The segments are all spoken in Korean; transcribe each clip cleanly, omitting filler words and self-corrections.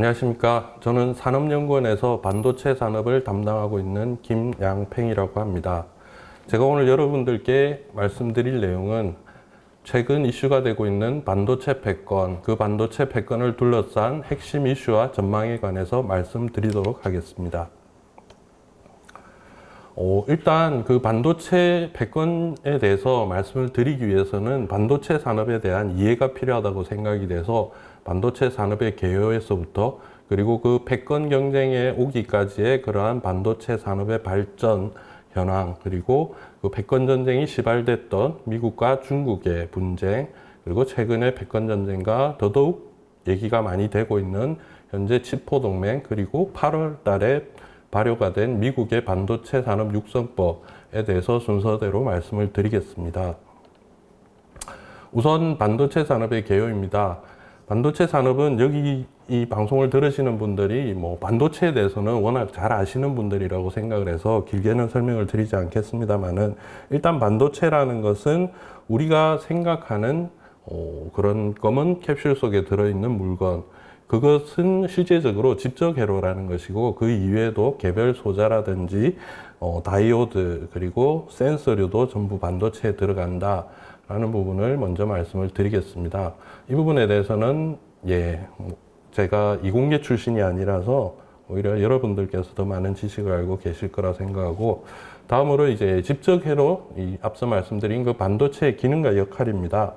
안녕하십니까. 저는 산업연구원에서 반도체 산업을 담당하고 있는 김양팽이라고 합니다. 제가 오늘 여러분들께 말씀드릴 내용은 최근 이슈가 되고 있는 반도체 패권, 그 반도체 패권을 둘러싼 핵심 이슈와 전망에 관해서 말씀드리도록 하겠습니다. 일단 그 반도체 패권에 대해서 말씀을 드리기 위해서는 반도체 산업에 대한 이해가 필요하다고 생각이 돼서 반도체 산업의 개요에서부터 그리고 그 패권 경쟁에 오기까지의 그러한 반도체 산업의 발전 현황, 그리고 그 패권 전쟁이 시발됐던 미국과 중국의 분쟁, 그리고 최근에 패권 전쟁과 더더욱 얘기가 많이 되고 있는 현재 치포 동맹, 그리고 8월 달에 발효가 된 미국의 반도체 산업 육성법에 대해서 순서대로 말씀을 드리겠습니다. 우선 반도체 산업의 개요입니다. 반도체 산업은 여기 이 방송을 들으시는 분들이 반도체에 대해서는 워낙 잘 아시는 분들이라고 생각을 해서 길게는 설명을 드리지 않겠습니다만은, 일단 반도체라는 것은 우리가 생각하는 그런 검은 캡슐 속에 들어있는 물건, 그것은 실제적으로 집적 회로라는 것이고, 그 이외에도 개별 소자라든지 다이오드, 그리고 센서류도 전부 반도체에 들어간다 라는 부분을 먼저 말씀을 드리겠습니다. 이 부분에 대해서는 제가 이공계 출신이 아니라서 오히려 여러분들께서 더 많은 지식을 알고 계실 거라 생각하고, 다음으로 이제 집적 회로, 앞서 말씀드린 그 반도체의 기능과 역할입니다.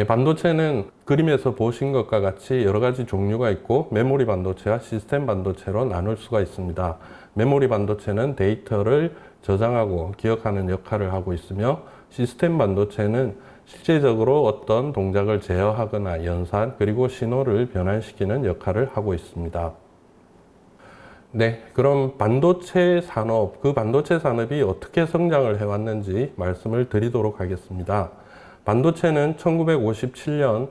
반도체는 그림에서 보신 것과 같이 여러 가지 종류가 있고, 메모리 반도체와 시스템 반도체로 나눌 수가 있습니다. 메모리 반도체는 데이터를 저장하고 기억하는 역할을 하고 있으며, 시스템 반도체는 실제적으로 어떤 동작을 제어하거나 연산, 그리고 신호를 변환시키는 역할을 하고 있습니다. 그럼 반도체 산업, 그 반도체 산업이 어떻게 성장을 해왔는지 말씀을 드리도록 하겠습니다. 반도체는 1957년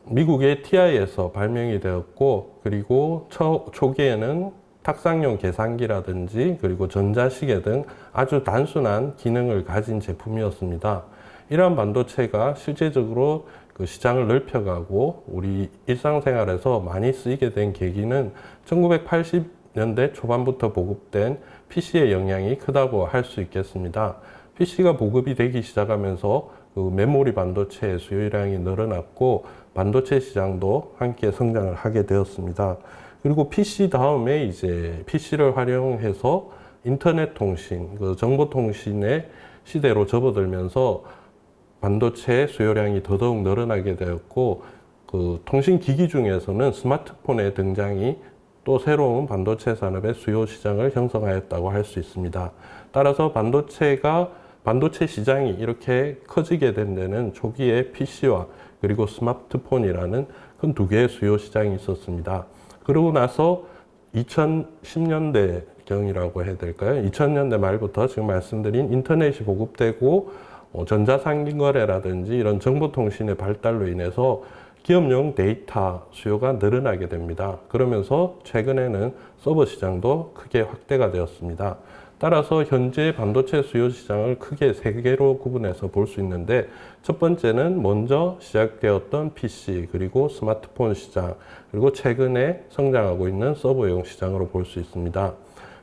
미국의 TI에서 발명이 되었고, 그리고 초기에는 탁상용 계산기라든지 그리고 전자시계 등 아주 단순한 기능을 가진 제품이었습니다. 이러한 반도체가 실제적으로 그 시장을 넓혀가고 우리 일상생활에서 많이 쓰이게 된 계기는 1980년대 초반부터 보급된 PC의 영향이 크다고 할 수 있겠습니다. PC가 보급이 되기 시작하면서 그 메모리 반도체의 수요량이 늘어났고, 반도체 시장도 함께 성장을 하게 되었습니다. 그리고 PC 다음에 이제 PC를 활용해서 인터넷 통신, 그 정보통신의 시대로 접어들면서 반도체 수요량이 더더욱 늘어나게 되었고, 그 통신기기 중에서는 스마트폰의 등장이 또 새로운 반도체 산업의 수요 시장을 형성하였다고 할 수 있습니다. 따라서 반도체 시장이 이렇게 커지게 된 데는 초기에 PC와 그리고 스마트폰이라는 큰 두 개의 수요 시장이 있었습니다. 그러고 나서 2010년대경이라고 해야 될까요? 2000년대 말부터 지금 말씀드린 인터넷이 보급되고 전자상거래라든지 이런 정보통신의 발달로 인해서 기업용 데이터 수요가 늘어나게 됩니다. 그러면서 최근에는 서버 시장도 크게 확대가 되었습니다. 따라서 현재 반도체 수요 시장을 크게 세 개로 구분해서 볼 수 있는데, 첫 번째는 먼저 시작되었던 PC, 그리고 스마트폰 시장, 그리고 최근에 성장하고 있는 서버용 시장으로 볼 수 있습니다.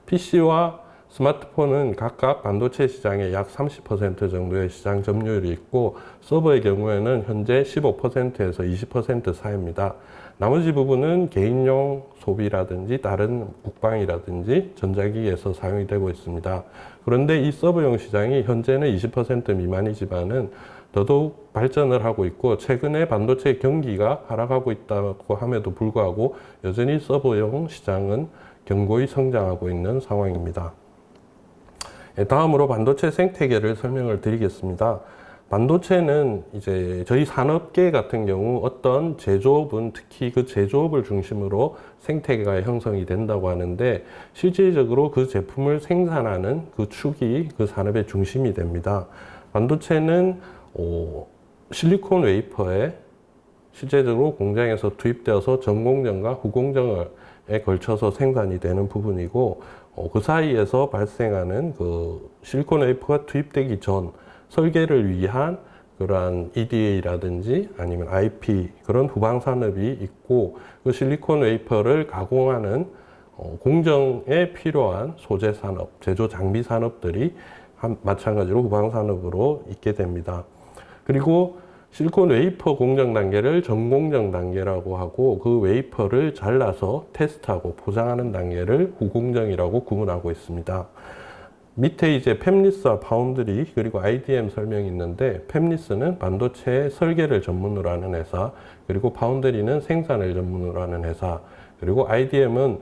PC와 스마트폰은 각각 반도체 시장의 약 30% 정도의 시장 점유율이 있고, 서버의 경우에는 현재 15%에서 20% 사이입니다. 나머지 부분은 개인용 소비라든지 다른 국방이라든지 전자기기에서 사용이 되고 있습니다. 그런데 이 서버용 시장이 현재는 20% 미만이지만은 더더욱 발전을 하고 있고, 최근에 반도체 경기가 하락하고 있다고 함에도 불구하고 여전히 서버용 시장은 견고히 성장하고 있는 상황입니다. 다음으로 반도체 생태계를 설명을 드리겠습니다. 반도체는 이제 저희 산업계 같은 경우 어떤 제조업은 특히 그 제조업을 중심으로 생태계가 형성이 된다고 하는데, 실질적으로 그 제품을 생산하는 그 축이 그 산업의 중심이 됩니다. 반도체는 실리콘 웨이퍼에 실제적으로 공장에서 투입되어서 전공정과 후공정에 걸쳐서 생산이 되는 부분이고, 그 사이에서 발생하는 그 실리콘 웨이퍼가 투입되기 전 설계를 위한 그러한 EDA라든지 아니면 IP 그런 후방 산업이 있고 그 실리콘 웨이퍼를 가공하는 공정에 필요한 소재 산업, 제조 장비 산업들이 마찬가지로 후방 산업으로 있게 됩니다. 그리고 실리콘 웨이퍼 공정 단계를 전공정 단계라고 하고 그 웨이퍼를 잘라서 테스트하고 포장하는 단계를 후공정이라고 구분하고 있습니다. 밑에 이제 팹리스와 파운드리 그리고 IDM 설명이 있는데 팹리스는 반도체 설계를 전문으로 하는 회사, 그리고 파운드리는 생산을 전문으로 하는 회사, 그리고 IDM은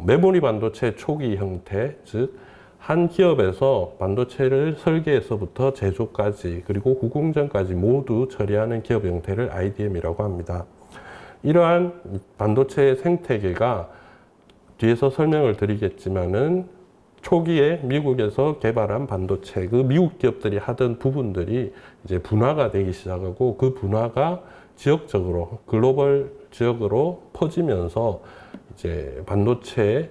메모리 반도체 초기 형태, 즉 한 기업에서 반도체를 설계에서부터 제조까지 그리고 후공정까지 모두 처리하는 기업 형태를 IDM이라고 합니다. 이러한 반도체 생태계가 뒤에서 설명을 드리겠지만은 초기에 미국에서 개발한 반도체, 그 미국 기업들이 하던 부분들이 이제 분화가 되기 시작하고 그 분화가 지역적으로, 글로벌 지역으로 퍼지면서 이제 반도체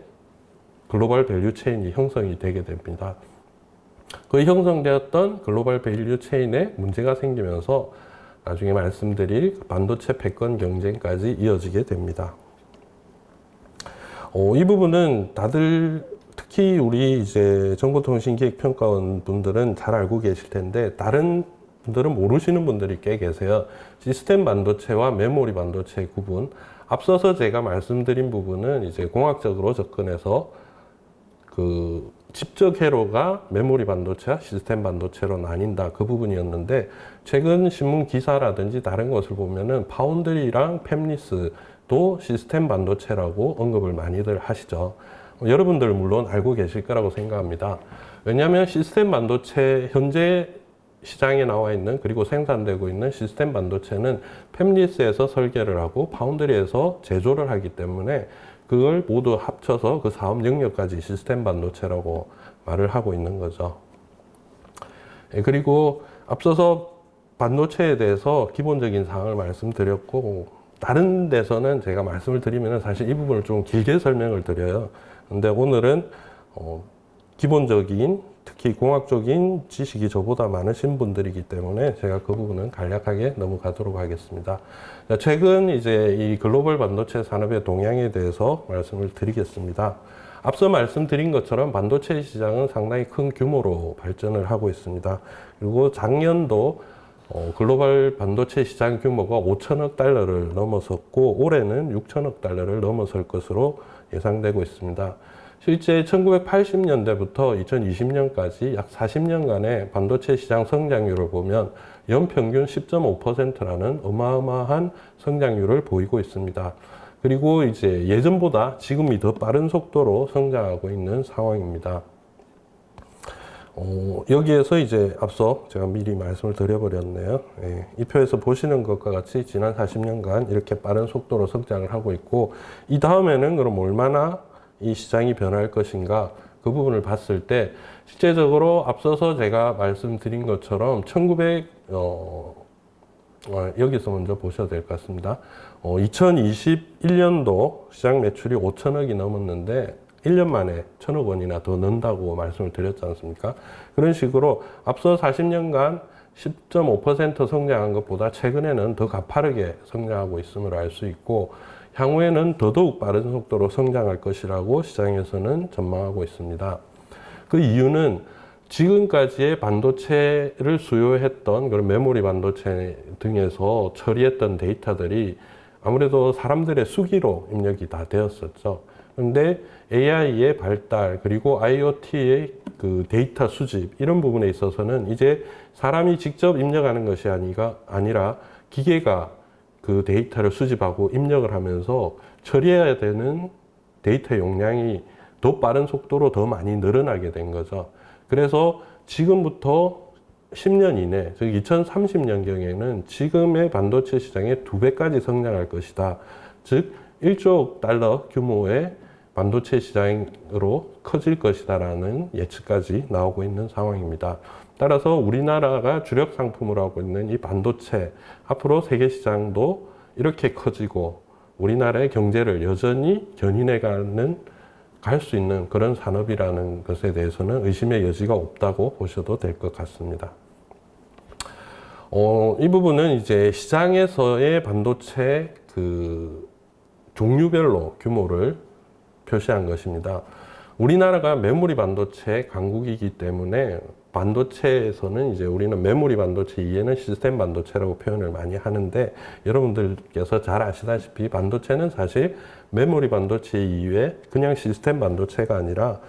글로벌 밸류 체인이 형성이 되게 됩니다. 그 형성되었던 글로벌 밸류 체인에 문제가 생기면서 나중에 말씀드릴 반도체 패권 경쟁까지 이어지게 됩니다. 이 부분은 다들 특히 우리 이제 정보통신기획평가원 분들은 잘 알고 계실 텐데 다른 분들은 모르시는 분들이 꽤 계세요. 시스템 반도체와 메모리 반도체의 구분. 앞서서 제가 말씀드린 부분은 이제 공학적으로 접근해서 그 집적 회로가 메모리 반도체와 시스템 반도체로 나뉜다, 그 부분이었는데 최근 신문 기사라든지 다른 것을 보면은 파운드리랑 팹리스도 시스템 반도체라고 언급을 많이들 하시죠. 여러분들 물론 알고 계실 거라고 생각합니다. 왜냐하면 시스템 반도체 현재 시장에 나와 있는 그리고 생산되고 있는 시스템 반도체는 팹리스에서 설계를 하고 파운드리에서 제조를 하기 때문에 그걸 모두 합쳐서 그 사업 영역까지 시스템 반도체라고 말을 하고 있는 거죠. 그리고 앞서서 반도체에 대해서 기본적인 사항을 말씀드렸고 다른 데서는 제가 말씀을 드리면 사실 이 부분을 좀 길게 설명을 드려요. 근데 오늘은 기본적인 특히 공학적인 지식이 저보다 많으신 분들이기 때문에 제가 그 부분은 간략하게 넘어가도록 하겠습니다. 최근 이제 이 글로벌 반도체 산업의 동향에 대해서 말씀을 드리겠습니다. 앞서 말씀드린 것처럼 반도체 시장은 상당히 큰 규모로 발전을 하고 있습니다. 그리고 작년도 글로벌 반도체 시장 규모가 5천억 달러를 넘어섰고 올해는 6천억 달러를 넘어설 것으로 예상되고 있습니다. 실제 1980년대부터 2020년까지 약 40년간의 반도체 시장 성장률을 보면 연평균 10.5%라는 어마어마한 성장률을 보이고 있습니다. 그리고 이제 예전보다 지금이 더 빠른 속도로 성장하고 있는 상황입니다. 여기에서 이제 앞서 제가 미리 말씀을 드려버렸네요. 이 표에서 보시는 것과 같이 지난 40년간 이렇게 빠른 속도로 성장을 하고 있고 이 다음에는 그럼 얼마나 이 시장이 변할 것인가, 그 부분을 봤을 때 실제적으로 앞서서 제가 말씀드린 것처럼 여기서 먼저 보셔야 될 것 같습니다. 2021년도 시장 매출이 5천억이 넘었는데 1년 만에 1,000억 원이나 더 는다고 말씀을 드렸지 않습니까? 그런 식으로 앞서 40년간 10.5% 성장한 것보다 최근에는 더 가파르게 성장하고 있음을 알 수 있고 향후에는 더더욱 빠른 속도로 성장할 것이라고 시장에서는 전망하고 있습니다. 그 이유는 지금까지의 반도체를 수요했던 그런 메모리 반도체 등에서 처리했던 데이터들이 아무래도 사람들의 수기로 입력이 다 되었었죠. 그런데 AI의 발달 그리고 IoT의 그 데이터 수집 이런 부분에 있어서는 이제 사람이 직접 입력하는 것이 아니라 기계가 그 데이터를 수집하고 입력을 하면서 처리해야 되는 데이터 용량이 더 빠른 속도로 더 많이 늘어나게 된 거죠. 그래서 지금부터 10년 이내, 즉 2030년경에는 지금의 반도체 시장의 2배까지 성장할 것이다. 즉 1조 달러 규모의 반도체 시장으로 커질 것이다라는 예측까지 나오고 있는 상황입니다. 따라서 우리나라가 주력 상품으로 하고 있는 이 반도체, 앞으로 세계 시장도 이렇게 커지고 우리나라의 경제를 여전히 갈 수 있는 그런 산업이라는 것에 대해서는 의심의 여지가 없다고 보셔도 될 것 같습니다. 이 부분은 이제 시장에서의 반도체 그 종류별로 규모를 표시한 것입니다. 우리나라가 메모리 반도체 강국이기 때문에 반도체에서는 이제 우리는 메모리 반도체 이외에는 시스템 반도체라고 표현을 많이 하는데, 여러분들께서 잘 아시다시피 반도체는 사실 메모리 반도체 이외에 그냥 시스템 반도체가 아니라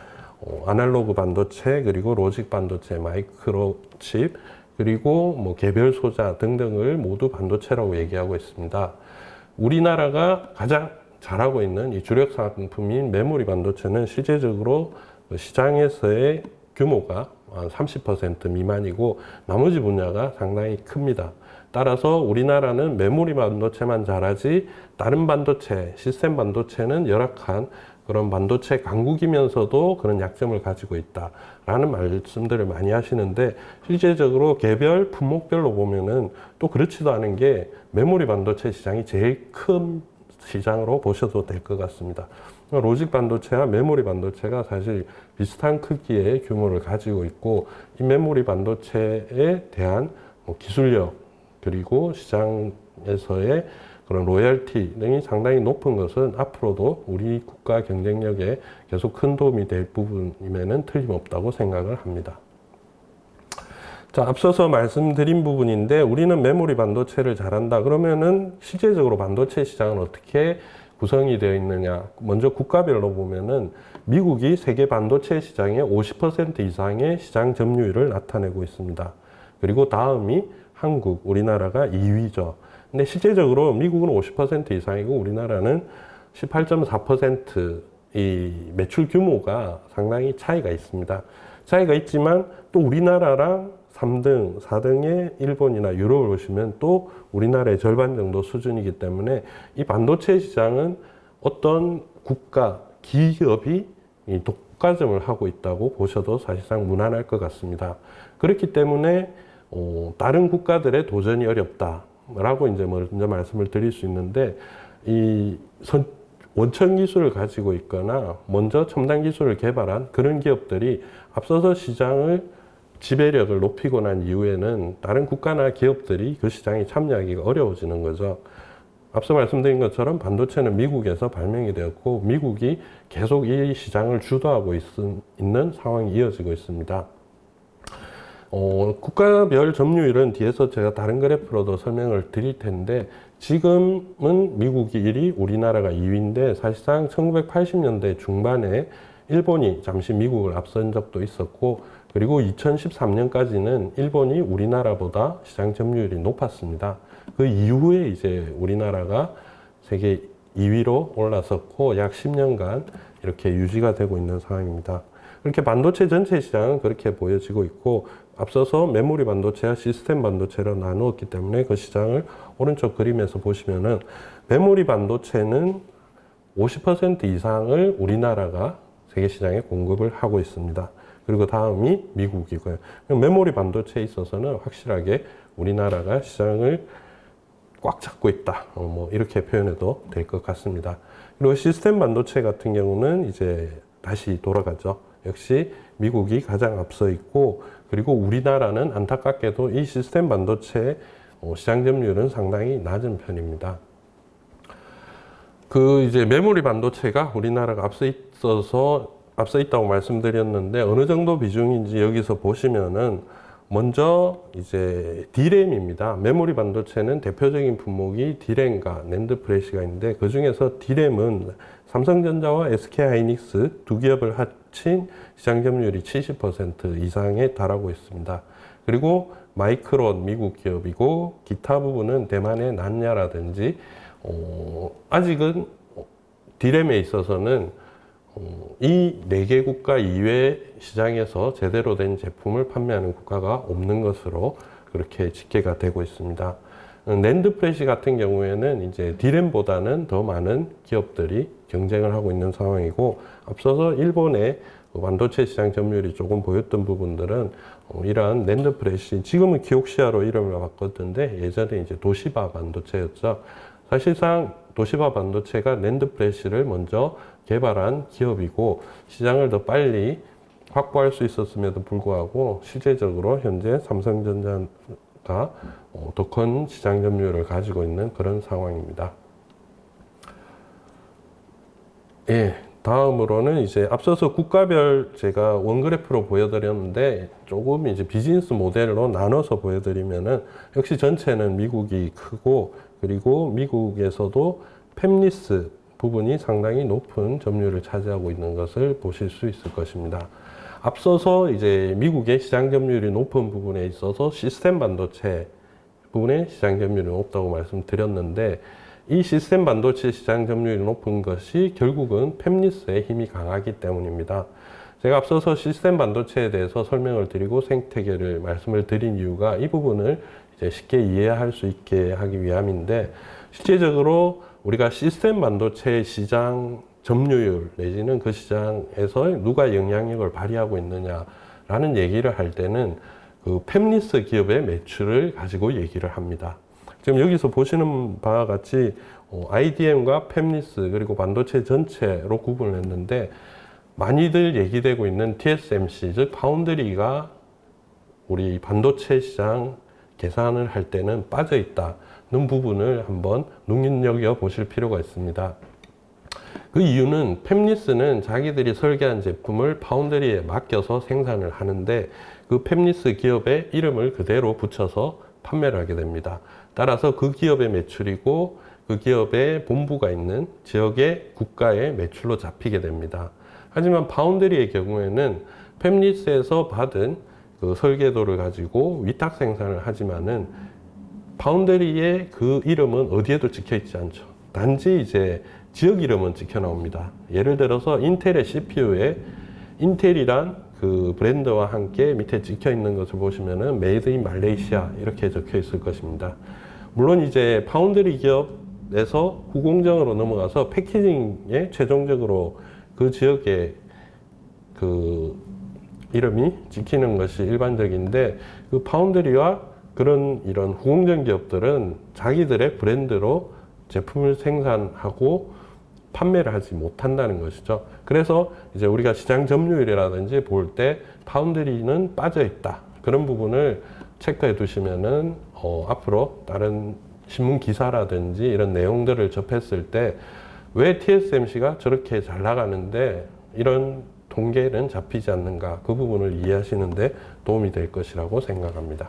아날로그 반도체, 그리고 로직 반도체, 마이크로칩, 그리고 뭐 개별 소자 등등을 모두 반도체라고 얘기하고 있습니다. 우리나라가 가장 잘하고 있는 이 주력 상품인 메모리 반도체는 실제적으로 시장에서의 규모가 한 30% 미만이고 나머지 분야가 상당히 큽니다. 따라서 우리나라는 메모리 반도체만 잘하지 다른 반도체, 시스템 반도체는 열악한 그런 반도체 강국이면서도 그런 약점을 가지고 있다라는 말씀들을 많이 하시는데, 실제적으로 개별 품목별로 보면은 또 그렇지도 않은 게 메모리 반도체 시장이 제일 큰 시장으로 보셔도 될 것 같습니다. 로직 반도체와 메모리 반도체가 사실 비슷한 크기의 규모를 가지고 있고, 이 메모리 반도체에 대한 기술력 그리고 시장에서의 그런 로열티 등이 상당히 높은 것은 앞으로도 우리 국가 경쟁력에 계속 큰 도움이 될 부분임에는 틀림없다고 생각을 합니다. 자, 앞서서 말씀드린 부분인데, 우리는 메모리 반도체를 잘한다 그러면은 실제적으로 반도체 시장은 어떻게 구성이 되어 있느냐. 먼저 국가별로 보면은 미국이 세계 반도체 시장의 50% 이상의 시장 점유율을 나타내고 있습니다. 그리고 다음이 한국, 우리나라가 2위죠. 근데 실제적으로 미국은 50% 이상이고 우리나라는 18.4%, 이 매출 규모가 상당히 차이가 있습니다. 차이가 있지만 또 우리나라랑 3등, 4등의 일본이나 유럽을 보시면 또 우리나라의 절반 정도 수준이기 때문에 이 반도체 시장은 어떤 국가, 기업이 독과점을 하고 있다고 보셔도 사실상 무난할 것 같습니다. 그렇기 때문에 다른 국가들의 도전이 어렵다라고 이제 먼저 말씀을 드릴 수 있는데, 이 원천 기술을 가지고 있거나 먼저 첨단 기술을 개발한 그런 기업들이 앞서서 시장을 지배력을 높이고 난 이후에는 다른 국가나 기업들이 그 시장에 참여하기가 어려워지는 거죠. 앞서 말씀드린 것처럼 반도체는 미국에서 발명이 되었고 미국이 계속 이 시장을 주도하고 있는 상황이 이어지고 있습니다. 국가별 점유율은 뒤에서 제가 다른 그래프로도 설명을 드릴 텐데, 지금은 미국이 1위, 우리나라가 2위인데 사실상 1980년대 중반에 일본이 잠시 미국을 앞선 적도 있었고, 그리고 2013년까지는 일본이 우리나라보다 시장 점유율이 높았습니다. 그 이후에 이제 우리나라가 세계 2위로 올라섰고 약 10년간 이렇게 유지가 되고 있는 상황입니다. 이렇게 반도체 전체 시장은 그렇게 보여지고 있고, 앞서서 메모리 반도체와 시스템 반도체로 나누었기 때문에 그 시장을 오른쪽 그림에서 보시면은 메모리 반도체는 50% 이상을 우리나라가 세계 시장에 공급을 하고 있습니다. 그리고 다음이 미국이고요. 메모리 반도체에 있어서는 확실하게 우리나라가 시장을 꽉 잡고 있다. 뭐 이렇게 표현해도 될 것 같습니다. 그리고 시스템 반도체 같은 경우는 이제 다시 돌아가죠. 역시 미국이 가장 앞서 있고, 그리고 우리나라는 안타깝게도 이 시스템 반도체 시장 점유율은 상당히 낮은 편입니다. 그 이제 메모리 반도체가 우리나라가 앞서 있다고 말씀드렸는데, 어느 정도 비중인지 여기서 보시면은 먼저 이제 D램입니다. 메모리 반도체는 대표적인 품목이 D램과 낸드 플래시가 있는데, 그 중에서 D램은 삼성전자와 SK하이닉스 두 기업을 합친 시장 점유율이 70% 이상에 달하고 있습니다. 그리고 마이크론 미국 기업이고, 기타 부분은 대만의 난야라든지 아직은 D램에 있어서는 이 4개 국가 이외 시장에서 제대로 된 제품을 판매하는 국가가 없는 것으로 그렇게 집계가 되고 있습니다. 낸드 플래시 같은 경우에는 이제 D램보다는 더 많은 기업들이 경쟁을 하고 있는 상황이고, 앞서서 일본의 반도체 시장 점유율이 조금 보였던 부분들은 이러한 낸드 플래시, 지금은 키옥시아로 이름을 바꿨던데 예전에 이제 도시바 반도체였죠. 사실상 도시바 반도체가 낸드 플래시를 먼저 개발한 기업이고 시장을 더 빨리 확보할 수 있었음에도 불구하고 실제적으로 현재 삼성전자 더 큰 시장 점유율을 가지고 있는 그런 상황입니다. 예, 다음으로는 이제 앞서서 국가별 제가 원그래프로 보여드렸는데 조금 이제 비즈니스 모델로 나눠서 보여드리면은 역시 전체는 미국이 크고, 그리고 미국에서도 팹리스 부분이 상당히 높은 점유율을 차지하고 있는 것을 보실 수 있을 것입니다. 앞서서 이제 미국의 시장 점유율이 높은 부분에 있어서 시스템 반도체 부분의 시장 점유율이 높다고 말씀드렸는데, 이 시스템 반도체 시장 점유율이 높은 것이 결국은 팹리스의 힘이 강하기 때문입니다. 제가 앞서서 시스템 반도체에 대해서 설명을 드리고 생태계를 말씀을 드린 이유가 이 부분을 이제 쉽게 이해할 수 있게 하기 위함인데, 실제적으로 우리가 시스템 반도체 시장 점유율 내지는 그 시장에서 누가 영향력을 발휘하고 있느냐라는 얘기를 할 때는 그 팹리스 기업의 매출을 가지고 얘기를 합니다. 지금 여기서 보시는 바와 같이 IDM과 팹리스 그리고 반도체 전체로 구분을 했는데, 많이들 얘기되고 있는 TSMC, 즉 파운드리가 우리 반도체 시장 계산을 할 때는 빠져 있다는 부분을 한번 눈여겨 보실 필요가 있습니다. 그 이유는 팹리스는 자기들이 설계한 제품을 파운드리에 맡겨서 생산을 하는데, 그 팹리스 기업의 이름을 그대로 붙여서 판매를 하게 됩니다. 따라서 그 기업의 매출이고 그 기업의 본부가 있는 지역의 국가의 매출로 잡히게 됩니다. 하지만 파운드리의 경우에는 팹리스에서 받은 그 설계도를 가지고 위탁 생산을 하지만은 파운드리의 그 이름은 어디에도 찍혀 있지 않죠. 단지 이제 지역 이름은 찍혀 나옵니다. 예를 들어서 인텔의 CPU에 인텔이란 그 브랜드와 함께 밑에 찍혀 있는 것을 보시면은 메이드 인 말레이시아 이렇게 적혀 있을 것입니다. 물론 이제 파운드리 기업에서 후공정으로 넘어가서 패키징에 최종적으로 그 지역의 그 이름이 찍히는 것이 일반적인데, 그 파운드리와 그런 이런 후공정 기업들은 자기들의 브랜드로 제품을 생산하고 판매를 하지 못한다는 것이죠. 그래서 이제 우리가 시장 점유율이라든지 볼 때 파운드리는 빠져 있다, 그런 부분을 체크해 두시면은 앞으로 다른 신문 기사라든지 이런 내용들을 접했을 때 왜 TSMC가 저렇게 잘 나가는데 이런 통계는 잡히지 않는가, 그 부분을 이해하시는데 도움이 될 것이라고 생각합니다.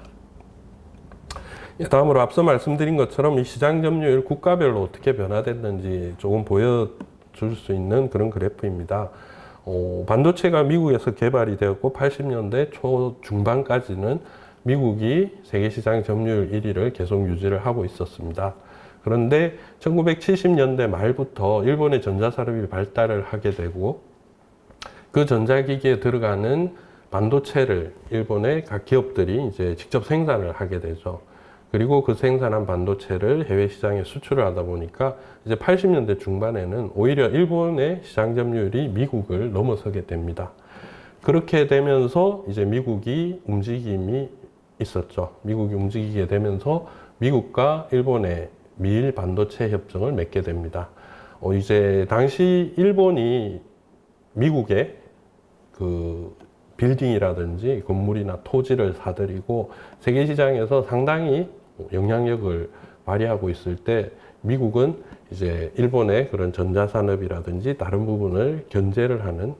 다음으로 앞서 말씀드린 것처럼 이 시장 점유율 국가별로 어떻게 변화됐는지 조금 보여줄 수 있는 그런 그래프입니다. 반도체가 미국에서 개발이 되었고 80년대 초중반까지는 미국이 세계시장 점유율 1위를 계속 유지를 하고 있었습니다. 그런데 1970년대 말부터 일본의 전자산업이 발달을 하게 되고, 그 전자기기에 들어가는 반도체를 일본의 각 기업들이 이제 직접 생산을 하게 되죠. 그리고 그 생산한 반도체를 해외 시장에 수출을 하다 보니까 이제 80년대 중반에는 오히려 일본의 시장 점유율이 미국을 넘어서게 됩니다. 그렇게 되면서 이제 미국이 움직임이 있었죠. 미국이 움직이게 되면서 미국과 일본의 미일 반도체 협정을 맺게 됩니다. 이제 당시 일본이 미국의 그 빌딩이라든지 건물이나 토지를 사들이고 세계 시장에서 상당히 영향력을 발휘하고 있을 때, 미국은 이제 일본의 그런 전자산업이라든지 다른 부분을 견제를 하는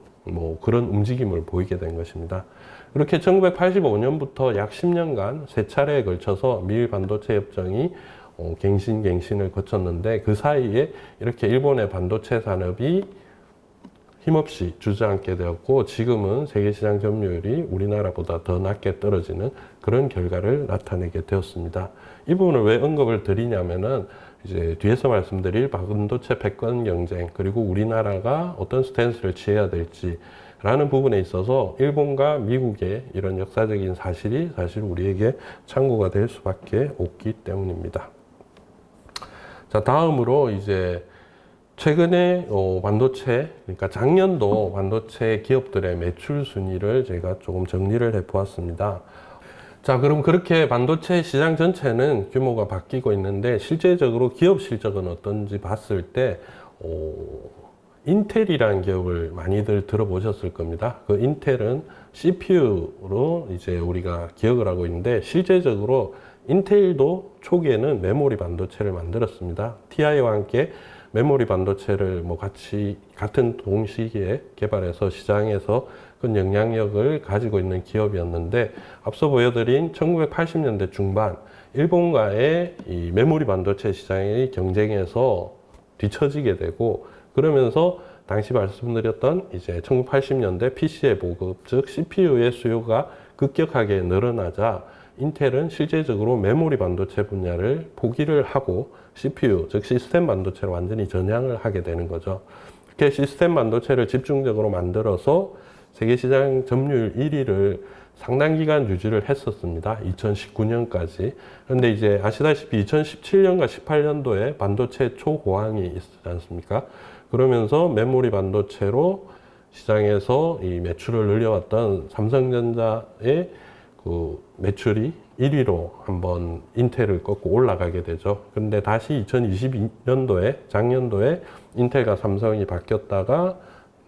그런 움직임을 보이게 된 것입니다. 그렇게 1985년부터 약 10년간 세 차례에 걸쳐서 미일 반도체 협정이 갱신을 거쳤는데, 그 사이에 이렇게 일본의 반도체 산업이 힘없이 주저앉게 되었고, 지금은 세계시장 점유율이 우리나라보다 더 낮게 떨어지는 그런 결과를 나타내게 되었습니다. 이 부분을 왜 언급을 드리냐면은 이제 뒤에서 말씀드릴 반도체 패권 경쟁, 그리고 우리나라가 어떤 스탠스를 취해야 될지 라는 부분에 있어서 일본과 미국의 이런 역사적인 사실이 사실 우리에게 참고가 될 수밖에 없기 때문입니다. 자, 다음으로 이제 최근에 반도체, 그러니까 작년도 반도체 기업들의 매출 순위를 제가 조금 정리를 해 보았습니다. 자, 그럼 그렇게 반도체 시장 전체는 규모가 바뀌고 있는데, 실제적으로 기업 실적은 어떤지 봤을 때 인텔이라는 기업을 많이들 들어보셨을 겁니다. 그 인텔은 CPU로 이제 우리가 기억을 하고 있는데, 실제적으로 인텔도 초기에는 메모리 반도체를 만들었습니다. TI와 함께 메모리 반도체를 같은 동시기에 개발해서 시장에서 큰 영향력을 가지고 있는 기업이었는데, 앞서 보여드린 1980년대 중반 일본과의 이 메모리 반도체 시장의 경쟁에서 뒤처지게 되고, 그러면서 당시 말씀드렸던 이제 1980년대 PC의 보급, 즉 CPU의 수요가 급격하게 늘어나자 인텔은 실제적으로 메모리 반도체 분야를 포기를 하고 CPU, 즉 시스템 반도체로 완전히 전향을 하게 되는 거죠. 이렇게 시스템 반도체를 집중적으로 만들어서 세계 시장 점유율 1위를 상당 기간 유지를 했었습니다. 2019년까지. 그런데 이제 아시다시피 2017년과 18년도에 반도체 초호황이 있었지 않습니까? 그러면서 메모리 반도체로 시장에서 이 매출을 늘려왔던 삼성전자의 그 매출이 1위로 한번 인텔을 꺾고 올라가게 되죠. 그런데 다시 2022년도에, 작년도에 인텔과 삼성이 바뀌었다가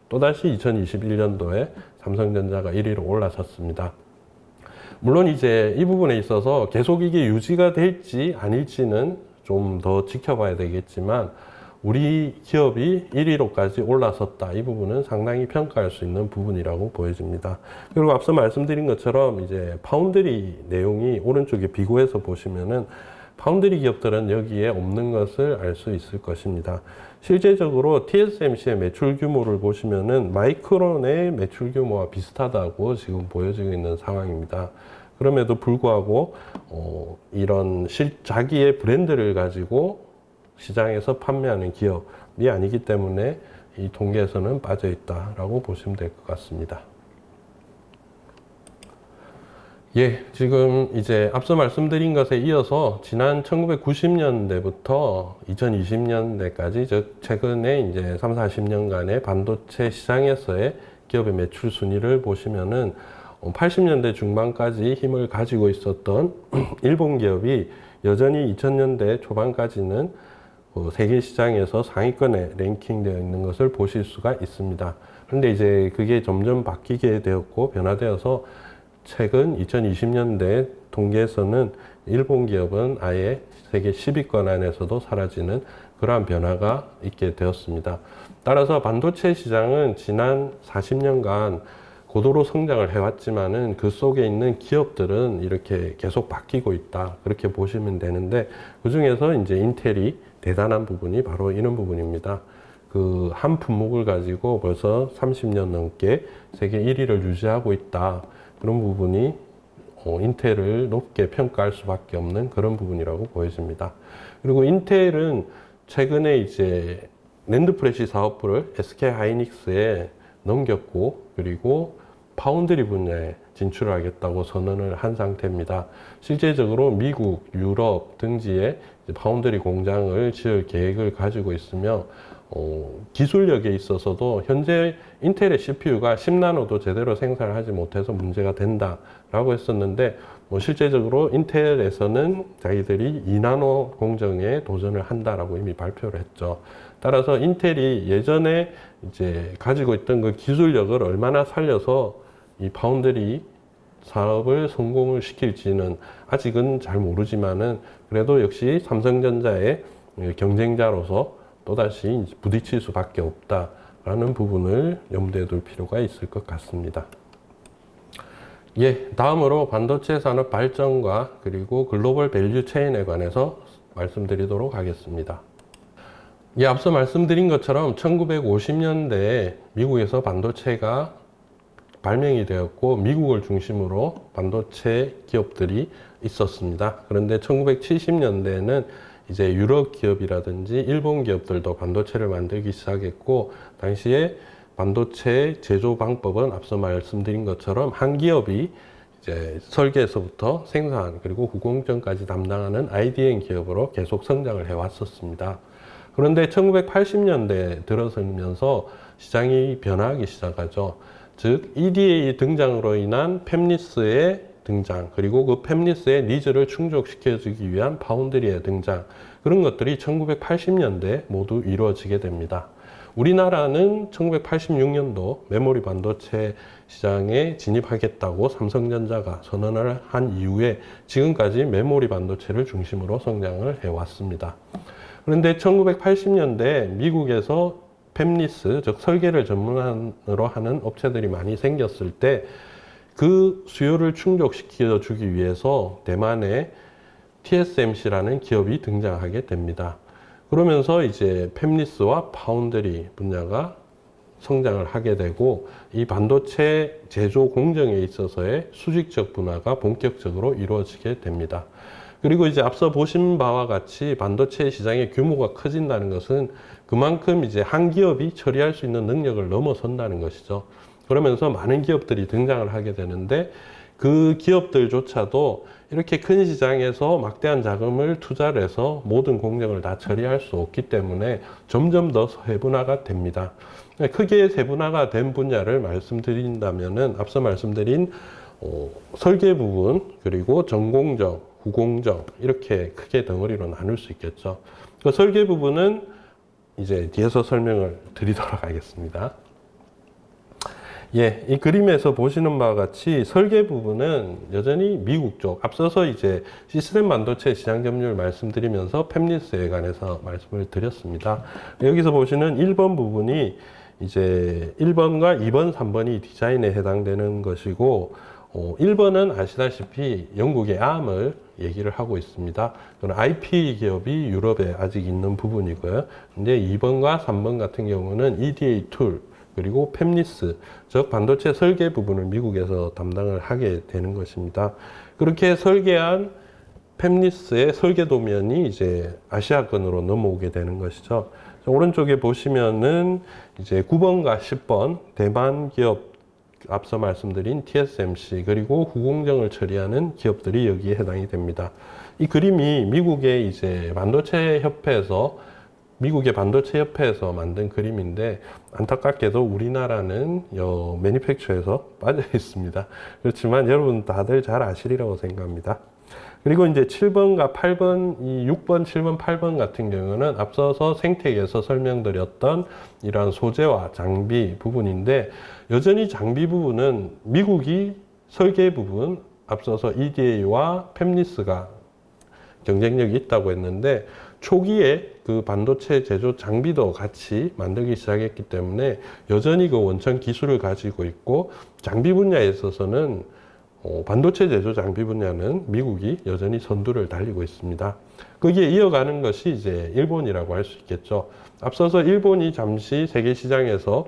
또다시 2021년도에 삼성전자가 1위로 올라섰습니다. 물론 이제 이 부분에 있어서 계속 이게 유지가 될지 아닐지는 좀 더 지켜봐야 되겠지만, 우리 기업이 1위로까지 올라섰다. 이 부분은 상당히 평가할 수 있는 부분이라고 보여집니다. 그리고 앞서 말씀드린 것처럼 이제 파운드리 내용이 오른쪽에 비교해서 보시면은 파운드리 기업들은 여기에 없는 것을 알 수 있을 것입니다. 실제적으로 TSMC의 매출 규모를 보시면은 마이크론의 매출 규모와 비슷하다고 지금 보여지고 있는 상황입니다. 그럼에도 불구하고 이런 자기의 브랜드를 가지고 시장에서 판매하는 기업이 아니기 때문에 이 통계에서는 빠져 있다라고 보시면 될 것 같습니다. 예, 지금 이제 앞서 말씀드린 것에 이어서 지난 1990년대부터 2020년대까지, 즉 최근에 이제 3, 40년간의 반도체 시장에서의 기업의 매출 순위를 보시면은 80년대 중반까지 힘을 가지고 있었던 일본 기업이 여전히 2000년대 초반까지는 세계 시장에서 상위권에 랭킹되어 있는 것을 보실 수가 있습니다. 그런데 이제 그게 점점 바뀌게 되었고 변화되어서 최근 2020년대 통계에서는 일본 기업은 아예 세계 10위권 안에서도 사라지는 그러한 변화가 있게 되었습니다. 따라서 반도체 시장은 지난 40년간 고도로 성장을 해왔지만은 그 속에 있는 기업들은 이렇게 계속 바뀌고 있다. 그렇게 보시면 되는데, 그 중에서 이제 인텔이 대단한 부분이 바로 이런 부분입니다. 그 한 품목을 가지고 벌써 30년 넘게 세계 1위를 유지하고 있다. 그런 부분이 인텔을 높게 평가할 수밖에 없는 그런 부분이라고 보여집니다. 그리고 인텔은 최근에 이제 낸드 프레시 사업부를 SK 하이닉스에 넘겼고, 그리고 파운드리 분야에 진출하겠다고 선언을 한 상태입니다. 실제적으로 미국, 유럽 등지에 파운드리 공장을 지을 계획을 가지고 있으며, 기술력에 있어서도 현재 인텔의 CPU가 10나노도 제대로 생산을 하지 못해서 문제가 된다라고 했었는데, 실제적으로 인텔에서는 자기들이 2나노 공정에 도전을 한다라고 이미 발표를 했죠. 따라서 인텔이 예전에 이제 가지고 있던 그 기술력을 얼마나 살려서 이 파운드리 사업을 성공을 시킬지는 아직은 잘 모르지만은, 그래도 역시 삼성전자의 경쟁자로서 또다시 부딪힐 수밖에 없다라는 부분을 염두에 둘 필요가 있을 것 같습니다. 예, 다음으로 반도체 산업 발전과 그리고 글로벌 밸류 체인에 관해서 말씀드리도록 하겠습니다. 예, 앞서 말씀드린 것처럼 1950년대에 미국에서 반도체가 발명이 되었고 미국을 중심으로 반도체 기업들이 있었습니다. 그런데 1970년대에는 이제 유럽 기업이라든지 일본 기업들도 반도체를 만들기 시작했고, 당시에 반도체 제조 방법은 앞서 말씀드린 것처럼 한 기업이 이제 설계에서부터 생산 그리고 후공정까지 담당하는 IDM 기업으로 계속 성장을 해왔었습니다. 그런데 1980년대 들어서면서 시장이 변화하기 시작하죠. 즉 EDA 등장으로 인한 팹리스의 등장, 그리고 그 팹리스의 니즈를 충족시켜주기 위한 파운드리의 등장, 그런 것들이 1980년대 모두 이루어지게 됩니다. 우리나라는 1986년도 메모리 반도체 시장에 진입하겠다고 삼성전자가 선언을 한 이후에 지금까지 메모리 반도체를 중심으로 성장을 해왔습니다. 그런데 1980년대 미국에서 팹리스, 즉 설계를 전문으로 하는 업체들이 많이 생겼을 때 그 수요를 충족시켜 주기 위해서 대만에 TSMC라는 기업이 등장하게 됩니다. 그러면서 이제 팹리스와 파운드리 분야가 성장을 하게 되고 이 반도체 제조 공정에 있어서의 수직적 분화가 본격적으로 이루어지게 됩니다. 그리고 이제 앞서 보신 바와 같이 반도체 시장의 규모가 커진다는 것은 그만큼 이제 한 기업이 처리할 수 있는 능력을 넘어선다는 것이죠. 그러면서 많은 기업들이 등장을 하게 되는데 그 기업들조차도 이렇게 큰 시장에서 막대한 자금을 투자를 해서 모든 공정을 다 처리할 수 없기 때문에 점점 더 세분화가 됩니다. 크게 세분화가 된 분야를 말씀드린다면은 앞서 말씀드린 설계 부분, 그리고 전공정, 후공정 이렇게 크게 덩어리로 나눌 수 있겠죠. 그 설계 부분은 이제 뒤에서 설명을 드리도록 하겠습니다. 예, 이 그림에서 보시는 바와 같이 설계 부분은 여전히 미국 쪽, 앞서서 이제 시스템 반도체 시장 점유율 말씀드리면서 팹리스에 관해서 말씀을 드렸습니다. 여기서 보시는 1번 부분이 이제 1번과 2번, 3번이 디자인에 해당되는 것이고, 1번은 아시다시피 영국의 ARM을 얘기를 하고 있습니다. IP 기업이 유럽에 아직 있는 부분이고요. 근데 2번과 3번 같은 경우는 EDA 툴, 그리고 팹리스, 즉 반도체 설계 부분을 미국에서 담당을 하게 되는 것입니다. 그렇게 설계한 팹리스의 설계 도면이 이제 아시아권으로 넘어오게 되는 것이죠. 오른쪽에 보시면은 이제 9번과 10번 대만 기업, 앞서 말씀드린 TSMC, 그리고 후공정을 처리하는 기업들이 여기에 해당이 됩니다. 이 그림이 미국의 이제 반도체 협회에서 미국의 반도체 협회에서 만든 그림인데 안타깝게도 우리나라는 매니팩처에서 빠져 있습니다. 그렇지만 여러분 다들 잘 아시리라고 생각합니다. 그리고 이제 7번과 8번, 이 6번, 7번, 8번 같은 경우는 앞서서 생태계에서 설명드렸던 이러한 소재와 장비 부분인데 여전히 장비 부분은 미국이 설계 부분, 앞서서 EDA와 팹리스가 경쟁력이 있다고 했는데 초기에 그 반도체 제조 장비도 같이 만들기 시작했기 때문에 여전히 그 원천 기술을 가지고 있고 장비 분야에 있어서는 반도체 제조 장비 분야는 미국이 여전히 선두를 달리고 있습니다. 거기에 이어가는 것이 이제 일본이라고 할 수 있겠죠. 앞서서 일본이 잠시 세계 시장에서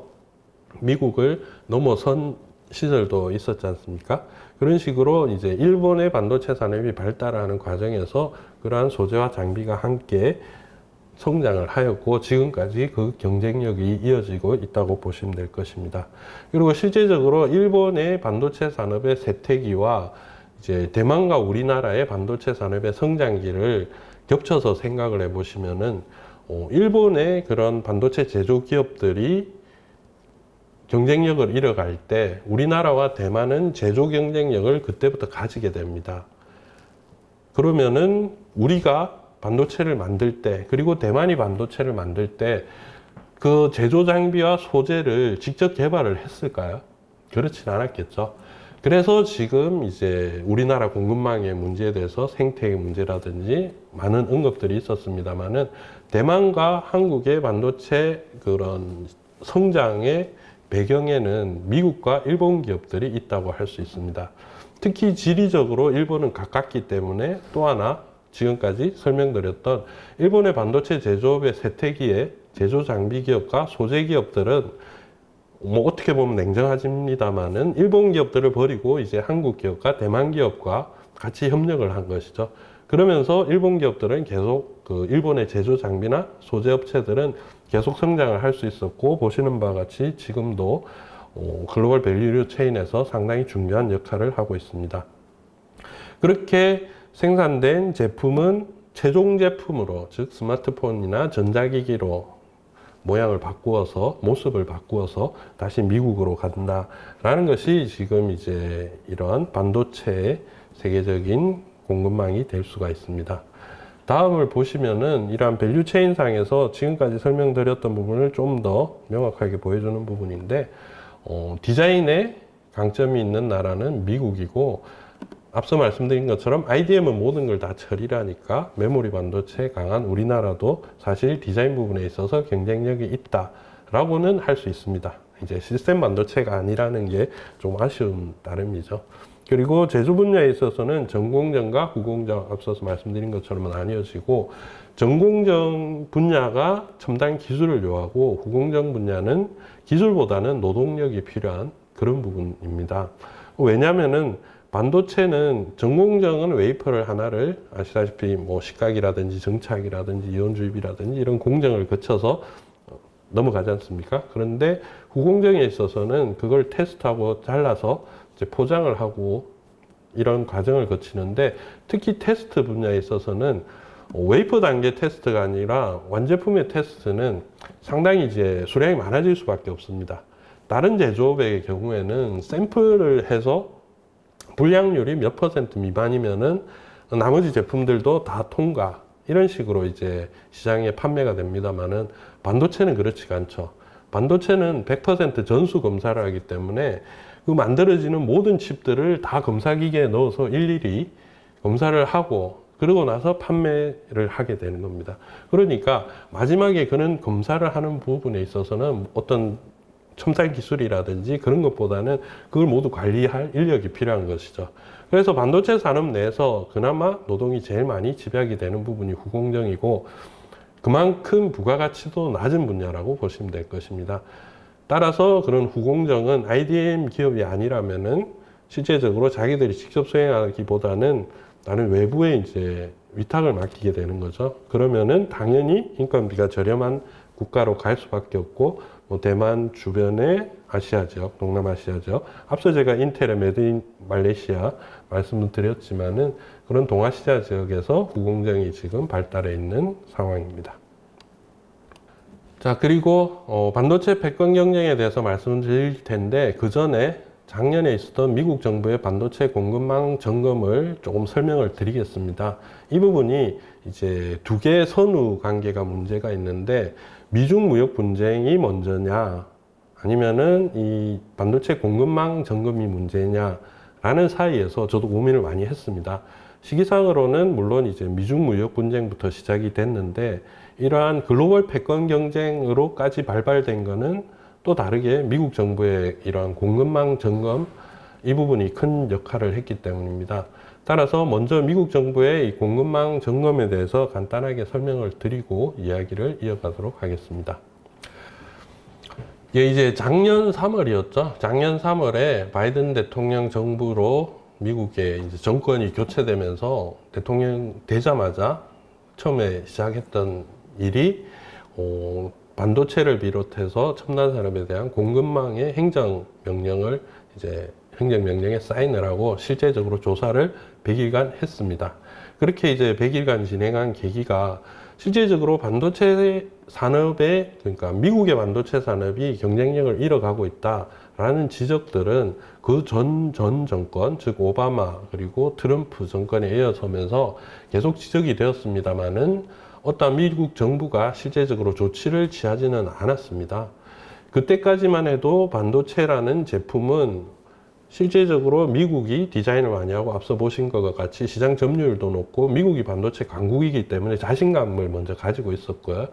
미국을 넘어선 시절도 있었지 않습니까? 그런 식으로 이제 일본의 반도체 산업이 발달하는 과정에서 그러한 소재와 장비가 함께 성장을 하였고 지금까지 그 경쟁력이 이어지고 있다고 보시면 될 것입니다. 그리고 실제적으로 일본의 반도체 산업의 쇠퇴기와 이제 대만과 우리나라의 반도체 산업의 성장기를 겹쳐서 생각을 해 보시면은 일본의 그런 반도체 제조 기업들이 경쟁력을 잃어갈 때 우리나라와 대만은 제조 경쟁력을 그때부터 가지게 됩니다. 그러면은 우리가 반도체를 만들 때, 그리고 대만이 반도체를 만들 때 그 제조 장비와 소재를 직접 개발을 했을까요? 그렇진 않았겠죠. 그래서 지금 이제 우리나라 공급망의 문제에 대해서 생태계 문제라든지 많은 언급들이 있었습니다만은 대만과 한국의 반도체 그런 성장의 배경에는 미국과 일본 기업들이 있다고 할 수 있습니다. 특히 지리적으로 일본은 가깝기 때문에 또 하나 지금까지 설명드렸던 일본의 반도체 제조업의 쇠퇴기에 제조 장비 기업과 소재 기업들은 뭐 어떻게 보면 냉정하집니다만은 일본 기업들을 버리고 이제 한국 기업과 대만 기업과 같이 협력을 한 것이죠. 그러면서 일본 기업들은 계속 그 일본의 제조 장비나 소재 업체들은 계속 성장을 할 수 있었고 보시는 바와 같이 지금도 글로벌 밸류 체인에서 상당히 중요한 역할을 하고 있습니다. 그렇게 생산된 제품은 최종 제품으로, 즉 스마트폰이나 전자기기로 모양을 바꾸어서, 모습을 바꾸어서 다시 미국으로 간다라는 것이 지금 이제 이러한 반도체의 세계적인 공급망이 될 수가 있습니다. 다음을 보시면은 이러한 밸류 체인상에서 지금까지 설명드렸던 부분을 좀 더 명확하게 보여주는 부분인데, 디자인에 강점이 있는 나라는 미국이고, 앞서 말씀드린 것처럼 IDM은 모든 걸 다 처리를 하니까 메모리 반도체 강한 우리나라도 사실 디자인 부분에 있어서 경쟁력이 있다라고는 할 수 있습니다. 이제 시스템 반도체가 아니라는 게 좀 아쉬운 따름이죠. 그리고 제조 분야에 있어서는 전공정과 후공정, 앞서서 말씀드린 것처럼 나뉘어지고, 전공정 분야가 첨단 기술을 요하고 후공정 분야는 기술보다는 노동력이 필요한 그런 부분입니다. 왜냐하면은 반도체는 전공정은 웨이퍼를 하나를 아시다시피 뭐 식각이라든지 정착이라든지 이온 주입이라든지 이런 공정을 거쳐서 넘어가지 않습니까? 그런데 후공정에 있어서는 그걸 테스트하고 잘라서 이제 포장을 하고 이런 과정을 거치는데, 특히 테스트 분야에 있어서는 웨이퍼 단계 테스트가 아니라 완제품의 테스트는 상당히 이제 수량이 많아질 수밖에 없습니다. 다른 제조업의 경우에는 샘플을 해서 불량률이 몇 퍼센트 미만이면은 나머지 제품들도 다 통과, 이런 식으로 이제 시장에 판매가 됩니다만은, 반도체는 그렇지가 않죠. 반도체는 100% 전수 검사를 하기 때문에 그 만들어지는 모든 칩들을 다 검사기계에 넣어서 일일이 검사를 하고 그러고 나서 판매를 하게 되는 겁니다. 그러니까 마지막에 그런 검사를 하는 부분에 있어서는 어떤 첨단 기술이라든지 그런 것보다는 그걸 모두 관리할 인력이 필요한 것이죠. 그래서 반도체 산업 내에서 그나마 노동이 제일 많이 집약이 되는 부분이 후공정이고, 그만큼 부가가치도 낮은 분야라고 보시면 될 것입니다. 따라서 그런 후공정은 IDM 기업이 아니라면은 실제적으로 자기들이 직접 수행하기보다는 나는 외부에 이제 위탁을 맡기게 되는 거죠. 그러면은 당연히 인건비가 저렴한 국가로 갈 수밖에 없고, 뭐 대만 주변의 아시아 지역, 동남아시아 지역, 앞서 제가 인텔의 메드 인 말레이시아 말씀을 드렸지만은 그런 동아시아 지역에서 후공정이 지금 발달해 있는 상황입니다. 자, 그리고 반도체 패권 경쟁에 대해서 말씀드릴 텐데, 그 전에 작년에 있었던 미국 정부의 반도체 공급망 점검을 조금 설명을 드리겠습니다. 이 부분이 이제 두 개의 선후 관계가 문제가 있는데, 미중 무역 분쟁이 먼저냐 아니면은 이 반도체 공급망 점검이 문제냐라는 사이에서 저도 고민을 많이 했습니다. 시기상으로는 물론 이제 미중 무역 분쟁부터 시작이 됐는데, 이러한 글로벌 패권 경쟁으로까지 발발된 거는 또 다르게 미국 정부의 이러한 공급망 점검, 이 부분이 큰 역할을 했기 때문입니다. 따라서 먼저 미국 정부의 이 공급망 점검에 대해서 간단하게 설명을 드리고 이야기를 이어가도록 하겠습니다. 예, 이제 작년 3월이었죠. 작년 3월에 바이든 대통령 정부로 미국의 이제 정권이 교체되면서 대통령 되자마자 처음에 시작했던 일이 반도체를 비롯해서 첨단 산업에 대한 공급망의 행정명령을 이제 행정명령에 사인을 하고 실제적으로 조사를 100일간 했습니다. 그렇게 이제 100일간 진행한 계기가 실제적으로 반도체 산업에, 그러니까 미국의 반도체 산업이 경쟁력을 잃어가고 있다라는 지적들은 그 전 정권, 즉 오바마 그리고 트럼프 정권에 이어서면서 계속 지적이 되었습니다만은 어떤 미국 정부가 실제적으로 조치를 취하지는 않았습니다. 그때까지만 해도 반도체라는 제품은 실제적으로 미국이 디자인을 많이 하고 앞서 보신 것과 같이 시장 점유율도 높고 미국이 반도체 강국이기 때문에 자신감을 먼저 가지고 있었고요.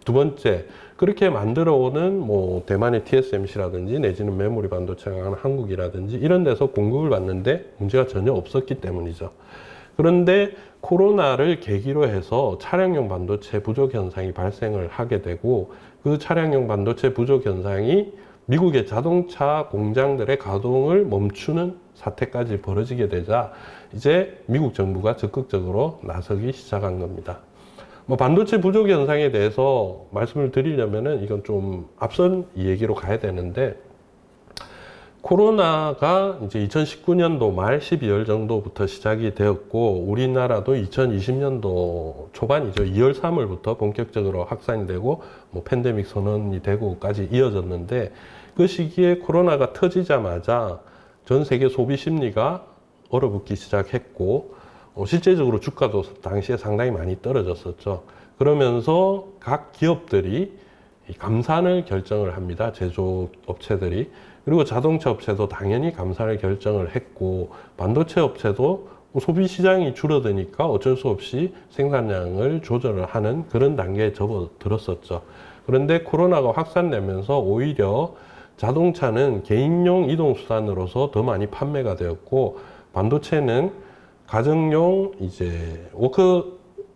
두 번째, 그렇게 만들어 오는 뭐 대만의 TSMC라든지 내지는 메모리 반도체가 강한 한국이라든지 이런 데서 공급을 받는데 문제가 전혀 없었기 때문이죠. 그런데 코로나를 계기로 해서 차량용 반도체 부족 현상이 발생을 하게 되고, 그 차량용 반도체 부족 현상이 미국의 자동차 공장들의 가동을 멈추는 사태까지 벌어지게 되자 이제 미국 정부가 적극적으로 나서기 시작한 겁니다. 뭐 반도체 부족 현상에 대해서 말씀을 드리려면은 이건 좀 앞선 이 얘기로 가야 되는데, 코로나가 이제 2019년도 말 12월 정도부터 시작이 되었고, 우리나라도 2020년도 초반이죠. 2월, 3월부터 본격적으로 확산이 되고, 뭐 팬데믹 선언이 되고까지 이어졌는데, 그 시기에 코로나가 터지자마자 전 세계 소비 심리가 얼어붙기 시작했고, 실제적으로 주가도 당시에 상당히 많이 떨어졌었죠. 그러면서 각 기업들이 이 감산을 결정을 합니다. 제조업체들이. 그리고 자동차 업체도 당연히 감산을 결정을 했고, 반도체 업체도 소비 시장이 줄어드니까 어쩔 수 없이 생산량을 조절을 하는 그런 단계에 접어들었었죠. 그런데 코로나가 확산되면서 오히려 자동차는 개인용 이동수단으로서 더 많이 판매가 되었고, 반도체는 가정용 이제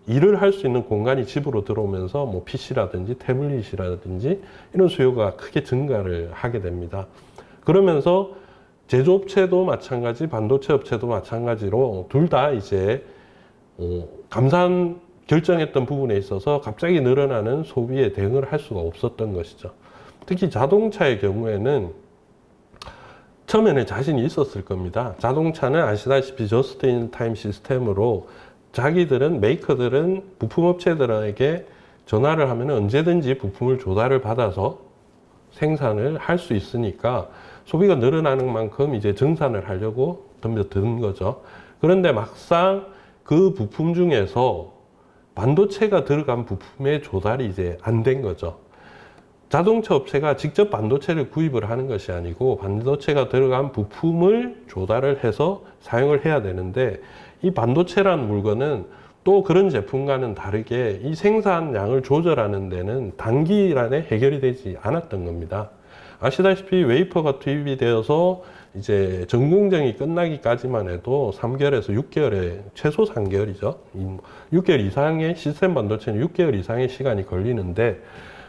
일을 할 수 있는 공간이 집으로 들어오면서 뭐 PC라든지 태블릿이라든지 이런 수요가 크게 증가를 하게 됩니다. 그러면서 제조업체도 마찬가지, 반도체 업체도 마찬가지로 둘 다 이제 감산 결정했던 부분에 있어서 갑자기 늘어나는 소비에 대응을 할 수가 없었던 것이죠. 특히 자동차의 경우에는 처음에는 자신이 있었을 겁니다. 자동차는 아시다시피 저스트 인 타임 시스템으로 자기들은, 메이커들은 부품업체들에게 전화를 하면 언제든지 부품을 조달을 받아서 생산을 할 수 있으니까 소비가 늘어나는 만큼 이제 증산을 하려고 덤벼든 거죠. 그런데 막상 그 부품 중에서 반도체가 들어간 부품의 조달이 이제 안 된 거죠. 자동차 업체가 직접 반도체를 구입을 하는 것이 아니고 반도체가 들어간 부품을 조달을 해서 사용을 해야 되는데, 이 반도체라는 물건은 또 그런 제품과는 다르게 이 생산량을 조절하는 데는 단기간에 해결이 되지 않았던 겁니다. 아시다시피 웨이퍼가 투입이 되어서 이제 전공정이 끝나기까지만 해도 3개월에서 6개월에, 최소 3개월이죠. 6개월 이상의, 시스템 반도체는 6개월 이상의 시간이 걸리는데,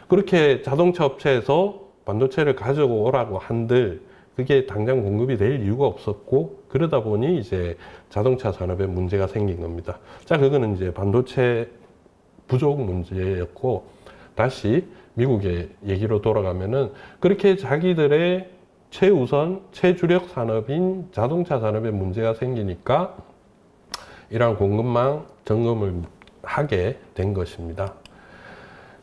그렇게 자동차 업체에서 반도체를 가져오라고 한들 그게 당장 공급이 될 이유가 없었고, 그러다 보니 이제 자동차 산업에 문제가 생긴 겁니다. 자, 그거는 이제 반도체 부족 문제였고, 다시 미국의 얘기로 돌아가면은 그렇게 자기들의 최우선, 최주력 산업인 자동차 산업에 문제가 생기니까 이러한 공급망 점검을 하게 된 것입니다.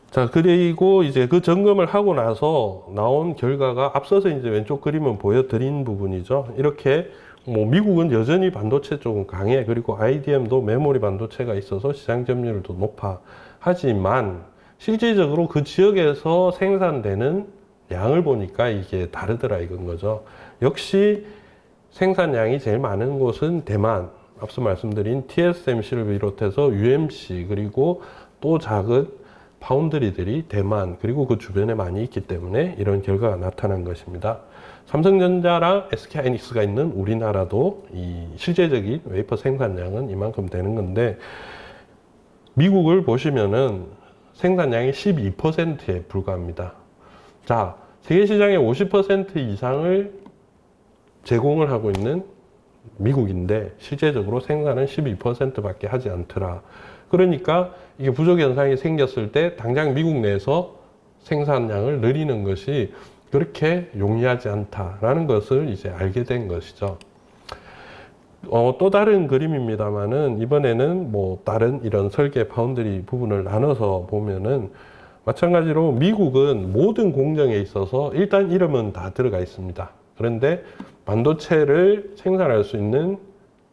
자, 그리고 이제 그 점검을 하고 나서 나온 결과가 앞서서 이제 왼쪽 그림은 보여드린 부분이죠. 이렇게 뭐 미국은 여전히 반도체 쪽은 강해. 그리고 IDM도 메모리 반도체가 있어서 시장 점유율도 높아. 하지만 실질적으로 그 지역에서 생산되는 양을 보니까 이게 다르더라 이건 거죠. 역시 생산량이 제일 많은 곳은 대만, 앞서 말씀드린 TSMC를 비롯해서 UMC, 그리고 또 작은 파운드리들이 대만 그리고 그 주변에 많이 있기 때문에 이런 결과가 나타난 것입니다. 삼성전자랑 SK하이닉스가 있는 우리나라도 이 실제적인 웨이퍼 생산량은 이만큼 되는 건데, 미국을 보시면은 생산량이 12%에 불과합니다. 자, 세계 시장의 50% 이상을 제공을 하고 있는 미국인데 실제적으로 생산은 12%밖에 하지 않더라. 그러니까 이게 부족 현상이 생겼을 때 당장 미국 내에서 생산량을 늘리는 것이 그렇게 용이하지 않다라는 것을 이제 알게 된 것이죠. 또 다른 그림입니다만은 이번에는 뭐 다른 이런 설계 파운드리 부분을 나눠서 보면은 마찬가지로 미국은 모든 공정에 있어서 일단 이름은 다 들어가 있습니다. 그런데 반도체를 생산할 수 있는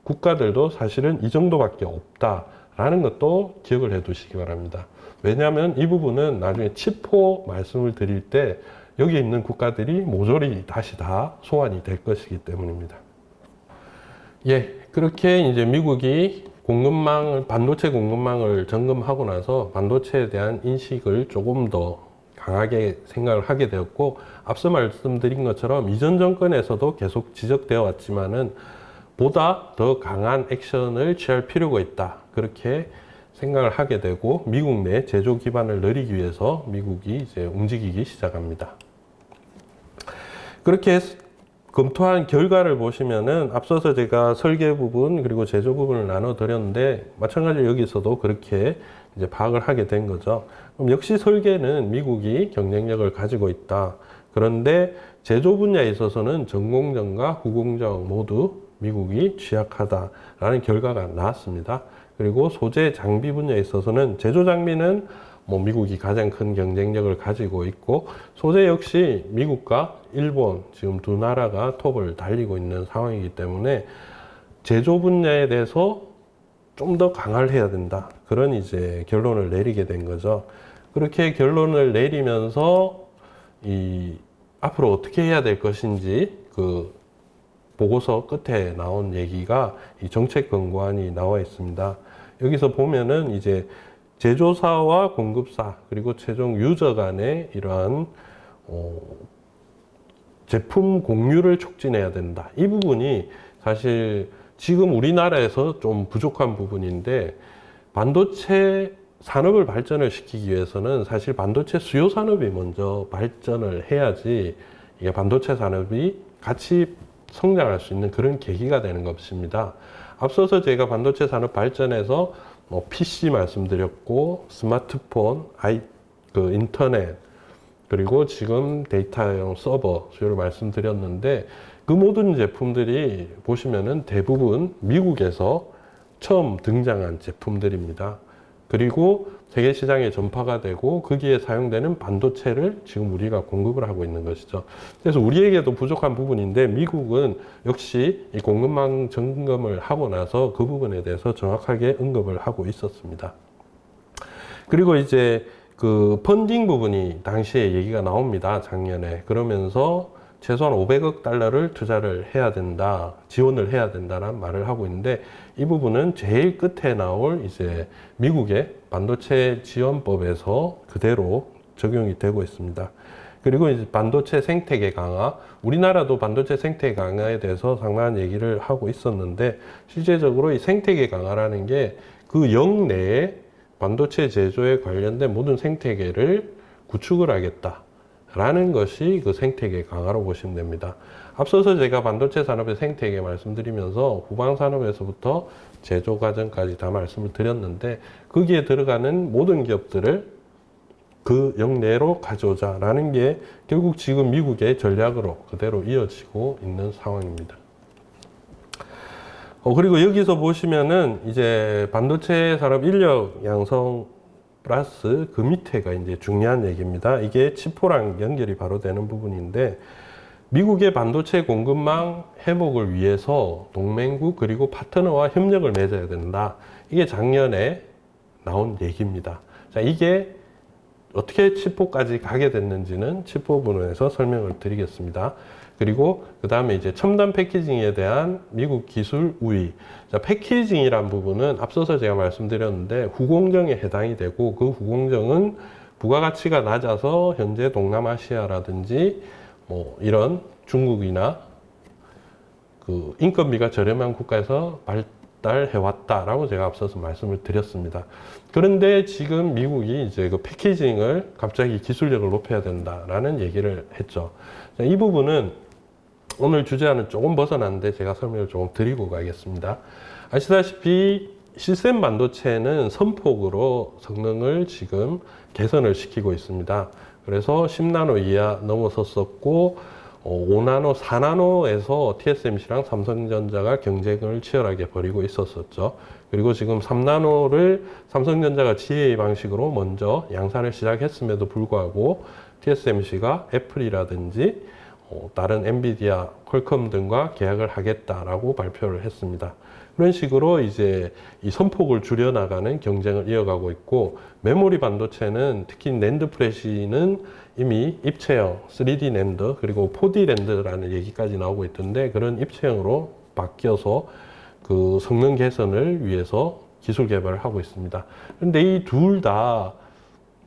국가들도 사실은 이 정도밖에 없다라는 것도 기억을 해 두시기 바랍니다. 왜냐하면 이 부분은 나중에 칩포 말씀을 드릴 때 여기 있는 국가들이 모조리 다시 다 소환이 될 것이기 때문입니다. 예, 그렇게 이제 미국이 반도체 공급망을 점검하고 나서 반도체에 대한 인식을 조금 더 강하게 생각을 하게 되었고, 앞서 말씀드린 것처럼 이전 정권에서도 계속 지적되어 왔지만은 보다 더 강한 액션을 취할 필요가 있다. 그렇게 생각을 하게 되고 미국 내 제조 기반을 늘리기 위해서 미국이 이제 움직이기 시작합니다. 그렇게 검토한 결과를 보시면은 앞서서 제가 설계 부분 그리고 제조 부분을 나눠 드렸는데 마찬가지로 여기서도 그렇게 이제 파악을 하게 된 거죠. 그럼 역시 설계는 미국이 경쟁력을 가지고 있다. 그런데 제조 분야에 있어서는 전공정과 후공정 모두 미국이 취약하다라는 결과가 나왔습니다. 그리고 소재 장비 분야에 있어서는 제조 장비는 미국이 가장 큰 경쟁력을 가지고 있고, 소재 역시 미국과 일본 지금 두 나라가 톱을 달리고 있는 상황이기 때문에 제조 분야에 대해서 좀 더 강화를 해야 된다. 그런 이제 결론을 내리게 된 거죠. 그렇게 결론을 내리면서 이 앞으로 어떻게 해야 될 것인지 그 보고서 끝에 나온 얘기가 이 정책 권고안이 나와 있습니다. 여기서 보면은 이제 제조사와 공급사 그리고 최종 유저 간의 이러한 제품 공유를 촉진해야 된다. 이 부분이 사실 지금 우리나라에서 좀 부족한 부분인데, 반도체 산업을 발전을 시키기 위해서는 사실 반도체 수요 산업이 먼저 발전을 해야지 이게 반도체 산업이 같이 성장할 수 있는 그런 계기가 되는 것입니다. 앞서서 제가 반도체 산업 발전에서 PC 말씀드렸고, 스마트폰, 인터넷, 그리고 지금 데이터용 서버 수요를 말씀드렸는데, 그 모든 제품들이 보시면은 대부분 미국에서 처음 등장한 제품들입니다. 그리고 세계 시장에 전파가 되고 거기에 사용되는 반도체를 지금 우리가 공급을 하고 있는 것이죠. 그래서 우리에게도 부족한 부분인데, 미국은 역시 이 공급망 점검을 하고 나서 그 부분에 대해서 정확하게 언급을 하고 있었습니다. 그리고 이제 그 펀딩 부분이 당시에 얘기가 나옵니다. 작년에. 그러면서 최소한 500억 달러를 투자를 해야 된다, 지원을 해야 된다는 말을 하고 있는데, 이 부분은 제일 끝에 나올 이제 미국의 반도체 지원법에서 그대로 적용이 되고 있습니다. 그리고 이제 반도체 생태계 강화, 우리나라도 반도체 생태계 강화에 대해서 상당한 얘기를 하고 있었는데, 실제적으로 이 생태계 강화라는 게 그 영 내에 반도체 제조에 관련된 모든 생태계를 구축을 하겠다 라는 것이 그 생태계 강화로 보시면 됩니다. 앞서서 제가 반도체 산업의 생태계 말씀드리면서 후방 산업에서부터 제조 과정까지 다 말씀을 드렸는데, 거기에 들어가는 모든 기업들을 그 영내로 가져오자 라는 게 결국 지금 미국의 전략으로 그대로 이어지고 있는 상황입니다. 그리고 여기서 보시면은 이제 반도체 산업 인력 양성 플러스 그 밑에가 이제 중요한 얘기입니다. 이게 치포랑 연결이 바로 되는 부분인데, 미국의 반도체 공급망 회복을 위해서 동맹국 그리고 파트너와 협력을 맺어야 된다. 이게 작년에 나온 얘기입니다. 자, 이게 어떻게 치포까지 가게 됐는지는 치포 부분에서 설명을 드리겠습니다. 그리고 그 다음에 이제 첨단 패키징에 대한 미국 기술 우위. 자, 패키징이란 부분은 앞서서 제가 말씀드렸는데 후공정에 해당이 되고, 그 후공정은 부가가치가 낮아서 현재 동남아시아라든지 뭐 이런 중국이나 그 인건비가 저렴한 국가에서 발달해왔다라고 제가 앞서서 말씀을 드렸습니다. 그런데 지금 미국이 이제 그 패키징을 갑자기 기술력을 높여야 된다라는 얘기를 했죠. 자, 이 부분은 오늘 주제와는 조금 벗어났는데 제가 설명을 조금 드리고 가겠습니다. 아시다시피 시스템 반도체는 선폭으로 성능을 지금 개선을 시키고 있습니다. 그래서 10나노 이하 넘어섰었고, 5나노, 4나노에서 TSMC랑 삼성전자가 경쟁을 치열하게 벌이고 있었었죠. 그리고 지금 3나노를 삼성전자가 GA 방식으로 먼저 양산을 시작했음에도 불구하고 TSMC가 애플이라든지 다른 엔비디아, 퀄컴 등과 계약을 하겠다라고 발표를 했습니다. 그런 식으로 이제 이 선폭을 줄여나가는 경쟁을 이어가고 있고, 메모리 반도체는 특히 낸드 플래시는 이미 입체형 3D 낸드 그리고 4D 낸드라는 얘기까지 나오고 있던데, 그런 입체형으로 바뀌어서 그 성능 개선을 위해서 기술 개발을 하고 있습니다. 그런데 이 둘 다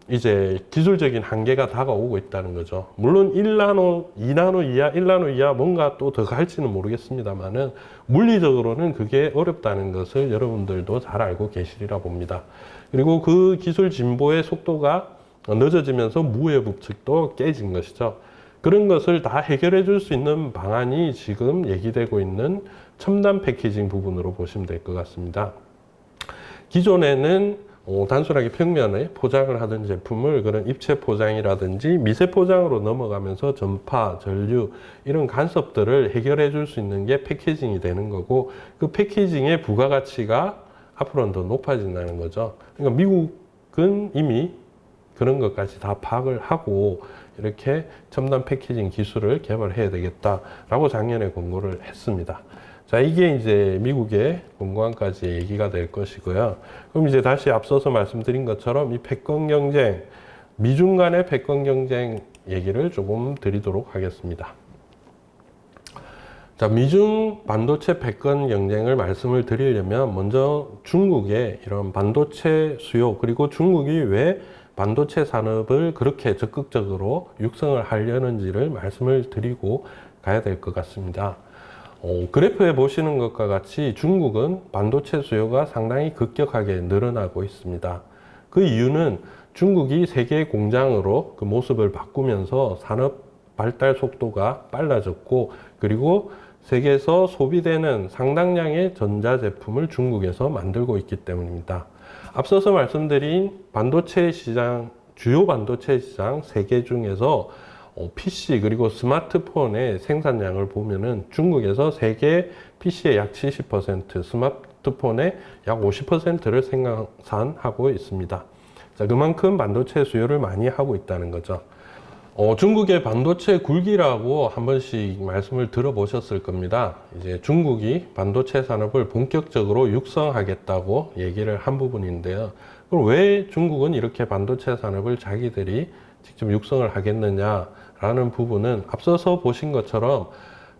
이제 기술적인 한계가 다가오고 있다는 거죠. 물론 1나노, 2나노 이하, 1나노 이하 뭔가 또 더 갈지는 모르겠습니다만은 물리적으로는 그게 어렵다는 것을 여러분들도 잘 알고 계시리라 봅니다. 그리고 그 기술 진보의 속도가 늦어지면서 무해 법칙도 깨진 것이죠. 그런 것을 다 해결해 줄 수 있는 방안이 지금 얘기되고 있는 첨단 패키징 부분으로 보시면 될 것 같습니다. 기존에는 단순하게 평면에 포장을 하던 제품을 그런 입체 포장이라든지 미세 포장으로 넘어가면서 전파, 전류 이런 간섭들을 해결해 줄 수 있는 게 패키징이 되는 거고, 그 패키징의 부가가치가 앞으로는 더 높아진다는 거죠. 그러니까 미국은 이미 그런 것까지 다 파악을 하고 이렇게 첨단 패키징 기술을 개발해야 되겠다라고 작년에 권고를 했습니다. 자, 이게 이제 미국의 공관까지의 얘기가 될 것이고요. 그럼 이제 다시 앞서서 말씀드린 것처럼 이 패권 경쟁, 미중 간의 패권 경쟁 얘기를 조금 드리도록 하겠습니다. 자, 미중 반도체 패권 경쟁을 말씀을 드리려면 먼저 중국의 이런 반도체 수요, 그리고 중국이 왜 반도체 산업을 그렇게 적극적으로 육성을 하려는지를 말씀을 드리고 가야 될 것 같습니다. 그래프에 보시는 것과 같이 중국은 반도체 수요가 상당히 급격하게 늘어나고 있습니다. 그 이유는 중국이 세계 공장으로 그 모습을 바꾸면서 산업 발달 속도가 빨라졌고, 그리고 세계에서 소비되는 상당량의 전자제품을 중국에서 만들고 있기 때문입니다. 앞서서 말씀드린 반도체 시장, 주요 반도체 시장 3개 중에서 PC 그리고 스마트폰의 생산량을 보면은 중국에서 세계 PC의 약 70%, 스마트폰의 약 50%를 생산하고 있습니다. 자, 그만큼 반도체 수요를 많이 하고 있다는 거죠. 중국의 반도체 굴기라고 한 번씩 말씀을 들어보셨을 겁니다. 이제 중국이 반도체 산업을 본격적으로 육성하겠다고 얘기를 한 부분인데요. 그럼 왜 중국은 이렇게 반도체 산업을 자기들이 직접 육성을 하겠느냐라는 부분은 앞서서 보신 것처럼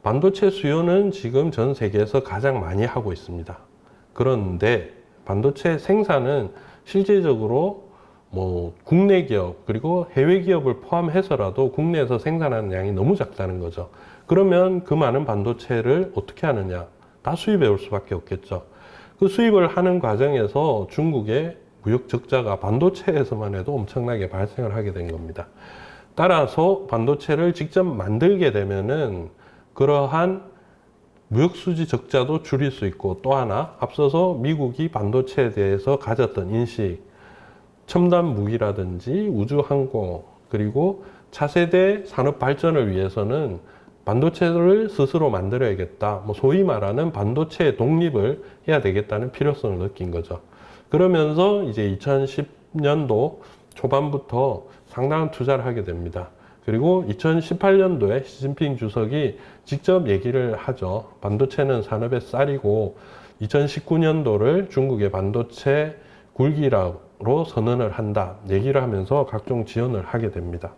반도체 수요는 지금 전 세계에서 가장 많이 하고 있습니다. 그런데 반도체 생산은 실제적으로 국내 기업 그리고 해외 기업을 포함해서라도 국내에서 생산하는 양이 너무 작다는 거죠. 그러면 그 많은 반도체를 어떻게 하느냐? 다 수입해 올 수밖에 없겠죠. 그 수입을 하는 과정에서 중국의 무역 적자가 반도체에서만 해도 엄청나게 발생을 하게 된 겁니다. 따라서 반도체를 직접 만들게 되면은 그러한 무역 수지 적자도 줄일 수 있고, 또 하나 앞서서 미국이 반도체에 대해서 가졌던 인식, 첨단 무기라든지 우주항공, 그리고 차세대 산업 발전을 위해서는 반도체를 스스로 만들어야겠다. 소위 말하는 반도체 독립을 해야 되겠다는 필요성을 느낀 거죠. 그러면서 이제 2010년도 초반부터 상당한 투자를 하게 됩니다. 그리고 2018년도에 시진핑 주석이 직접 얘기를 하죠. 반도체는 산업의 쌀이고 2019년도를 중국의 반도체 굴기로 선언을 한다 얘기를 하면서 각종 지원을 하게 됩니다.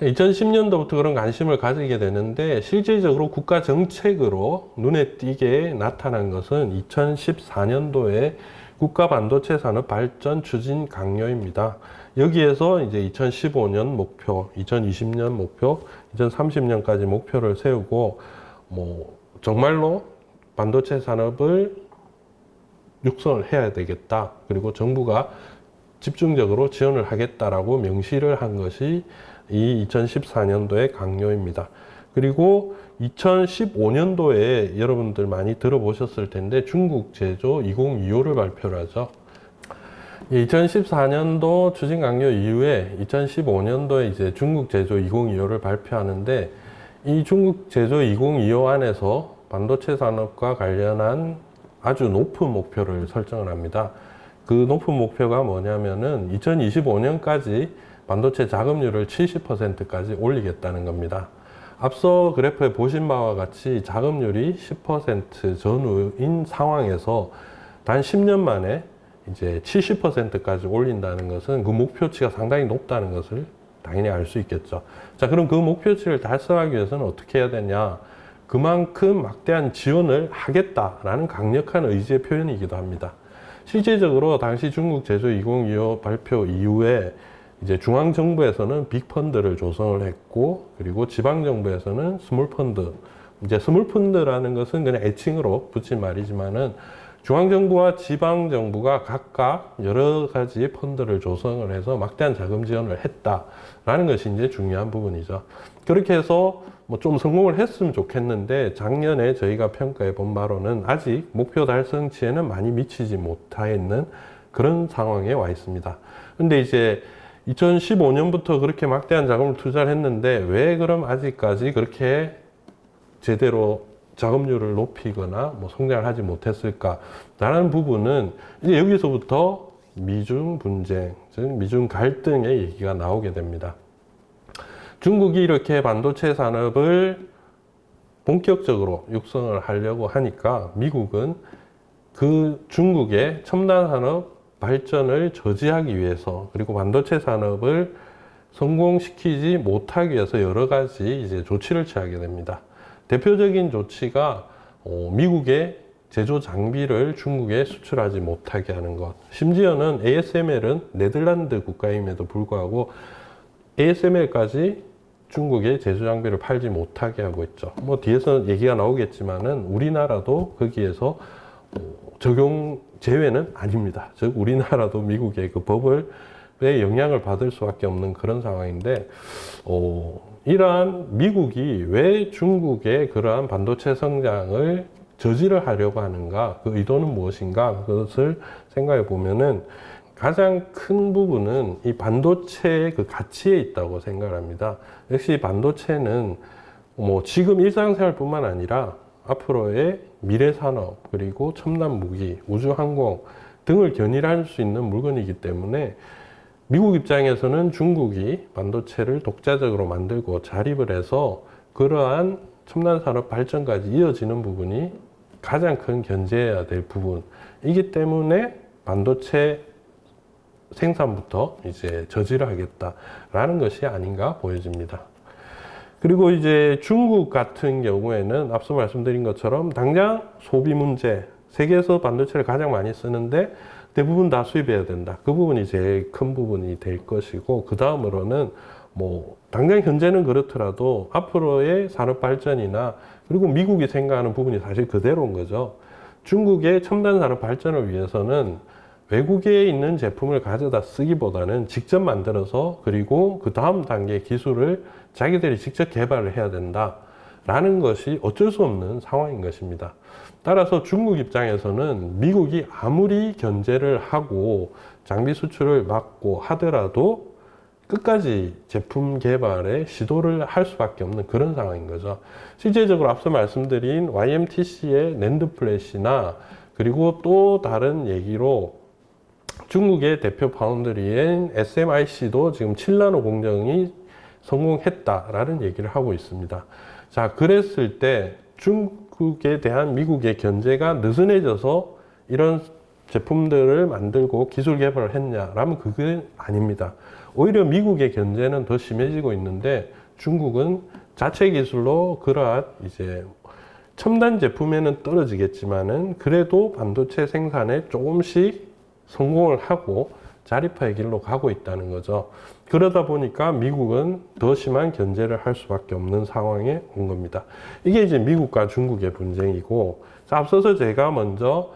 2010년도부터 그런 관심을 가지게 되는데 실질적으로 국가 정책으로 눈에 띄게 나타난 것은 2014년도에 국가 반도체 산업 발전 추진 강요입니다. 여기에서 이제 2015년 목표, 2020년 목표, 2030년까지 목표를 세우고 정말로 반도체 산업을 육성을 해야 되겠다. 그리고 정부가 집중적으로 지원을 하겠다라고 명시를 한 것이 이 2014년도의 강요입니다. 그리고 2015년도에 여러분들 많이 들어보셨을 텐데 중국 제조 2025를 발표를 하죠. 2014년도 추진 강요 이후에 2015년도에 이제 중국 제조 2025를 발표하는데, 이 중국 제조 2025 안에서 반도체 산업과 관련한 아주 높은 목표를 설정을 합니다. 그 높은 목표가 뭐냐면은 2025년까지 반도체 자금률을 70%까지 올리겠다는 겁니다. 앞서 그래프에 보신 바와 같이 자금률이 10% 전후인 상황에서 단 10년 만에 이제 70%까지 올린다는 것은 그 목표치가 상당히 높다는 것을 당연히 알 수 있겠죠. 자, 그럼 그 목표치를 달성하기 위해서는 어떻게 해야 되냐? 그만큼 막대한 지원을 하겠다라는 강력한 의지의 표현이기도 합니다. 실제적으로 당시 중국 제조 2025 발표 이후에 이제 중앙정부에서는 빅펀드를 조성을 했고, 그리고 지방정부에서는 스몰펀드. 이제 스몰펀드라는 것은 그냥 애칭으로 붙인 말이지만은 중앙정부와 지방정부가 각각 여러 가지 펀드를 조성을 해서 막대한 자금 지원을 했다라는 것이 이제 중요한 부분이죠. 그렇게 해서 좀 성공을 했으면 좋겠는데, 작년에 저희가 평가해 본 바로는 아직 목표 달성치에는 많이 미치지 못하는 그런 상황에 와 있습니다. 근데 이제 2015년부터 그렇게 막대한 자금을 투자를 했는데 왜 그럼 아직까지 그렇게 제대로 자금률을 높이거나 성장을 하지 못했을까라는 부분은 이제 여기서부터 미중 분쟁, 즉 미중 갈등의 얘기가 나오게 됩니다. 중국이 이렇게 반도체 산업을 본격적으로 육성을 하려고 하니까 미국은 그 중국의 첨단 산업 발전을 저지하기 위해서, 그리고 반도체 산업을 성공시키지 못하기 위해서 여러 가지 이제 조치를 취하게 됩니다. 대표적인 조치가 미국의 제조 장비를 중국에 수출하지 못하게 하는 것. 심지어는 ASML은 네덜란드 국가임에도 불구하고 ASML까지 중국의 제조 장비를 팔지 못하게 하고 있죠. 뭐 뒤에서 얘기가 나오겠지만은 우리나라도 거기에서 적용 제외는 아닙니다. 즉 우리나라도 미국의 그 법을 영향을 받을 수밖에 없는 그런 상황인데, 이러한 미국이 왜 중국의 그러한 반도체 성장을 저지를 하려고 하는가, 그 의도는 무엇인가, 그것을 생각해 보면은 가장 큰 부분은 이 반도체의 그 가치에 있다고 생각합니다. 역시 반도체는 뭐 지금 일상생활뿐만 아니라 앞으로의 미래 산업, 그리고 첨단 무기, 우주 항공 등을 견인할 수 있는 물건이기 때문에 미국 입장에서는 중국이 반도체를 독자적으로 만들고 자립을 해서 그러한 첨단 산업 발전까지 이어지는 부분이 가장 큰 견제해야 될 부분이기 때문에 반도체 생산부터 이제 저지를 하겠다라는 것이 아닌가 보여집니다. 그리고 이제 중국 같은 경우에는 앞서 말씀드린 것처럼 당장 소비 문제, 세계에서 반도체를 가장 많이 쓰는데 대부분 다 수입해야 된다. 그 부분이 제일 큰 부분이 될 것이고, 그 다음으로는 뭐 당장 현재는 그렇더라도 앞으로의 산업 발전이나, 그리고 미국이 생각하는 부분이 사실 그대로인 거죠. 중국의 첨단 산업 발전을 위해서는 외국에 있는 제품을 가져다 쓰기보다는 직접 만들어서, 그리고 그 다음 단계 기술을 자기들이 직접 개발을 해야 된다라는 것이 어쩔 수 없는 상황인 것입니다. 따라서 중국 입장에서는 미국이 아무리 견제를 하고 장비 수출을 막고 하더라도 끝까지 제품 개발에 시도를 할 수밖에 없는 그런 상황인 거죠. 실제적으로 앞서 말씀드린 YMTC의 낸드 플래시나, 그리고 또 다른 얘기로 중국의 대표 파운드리인 SMIC도 지금 7나노 공정이 성공했다라는 얘기를 하고 있습니다. 자, 그랬을 때 중국에 대한 미국의 견제가 느슨해져서 이런 제품들을 만들고 기술 개발을 했냐라면 그게 아닙니다. 오히려 미국의 견제는 더 심해지고 있는데 중국은 자체 기술로 그러한 이제 첨단 제품에는 떨어지겠지만은 그래도 반도체 생산에 조금씩 성공을 하고 자립화의 길로 가고 있다는 거죠. 그러다 보니까 미국은 더 심한 견제를 할 수밖에 없는 상황에 온 겁니다. 이게 이제 미국과 중국의 분쟁이고, 앞서서 제가 먼저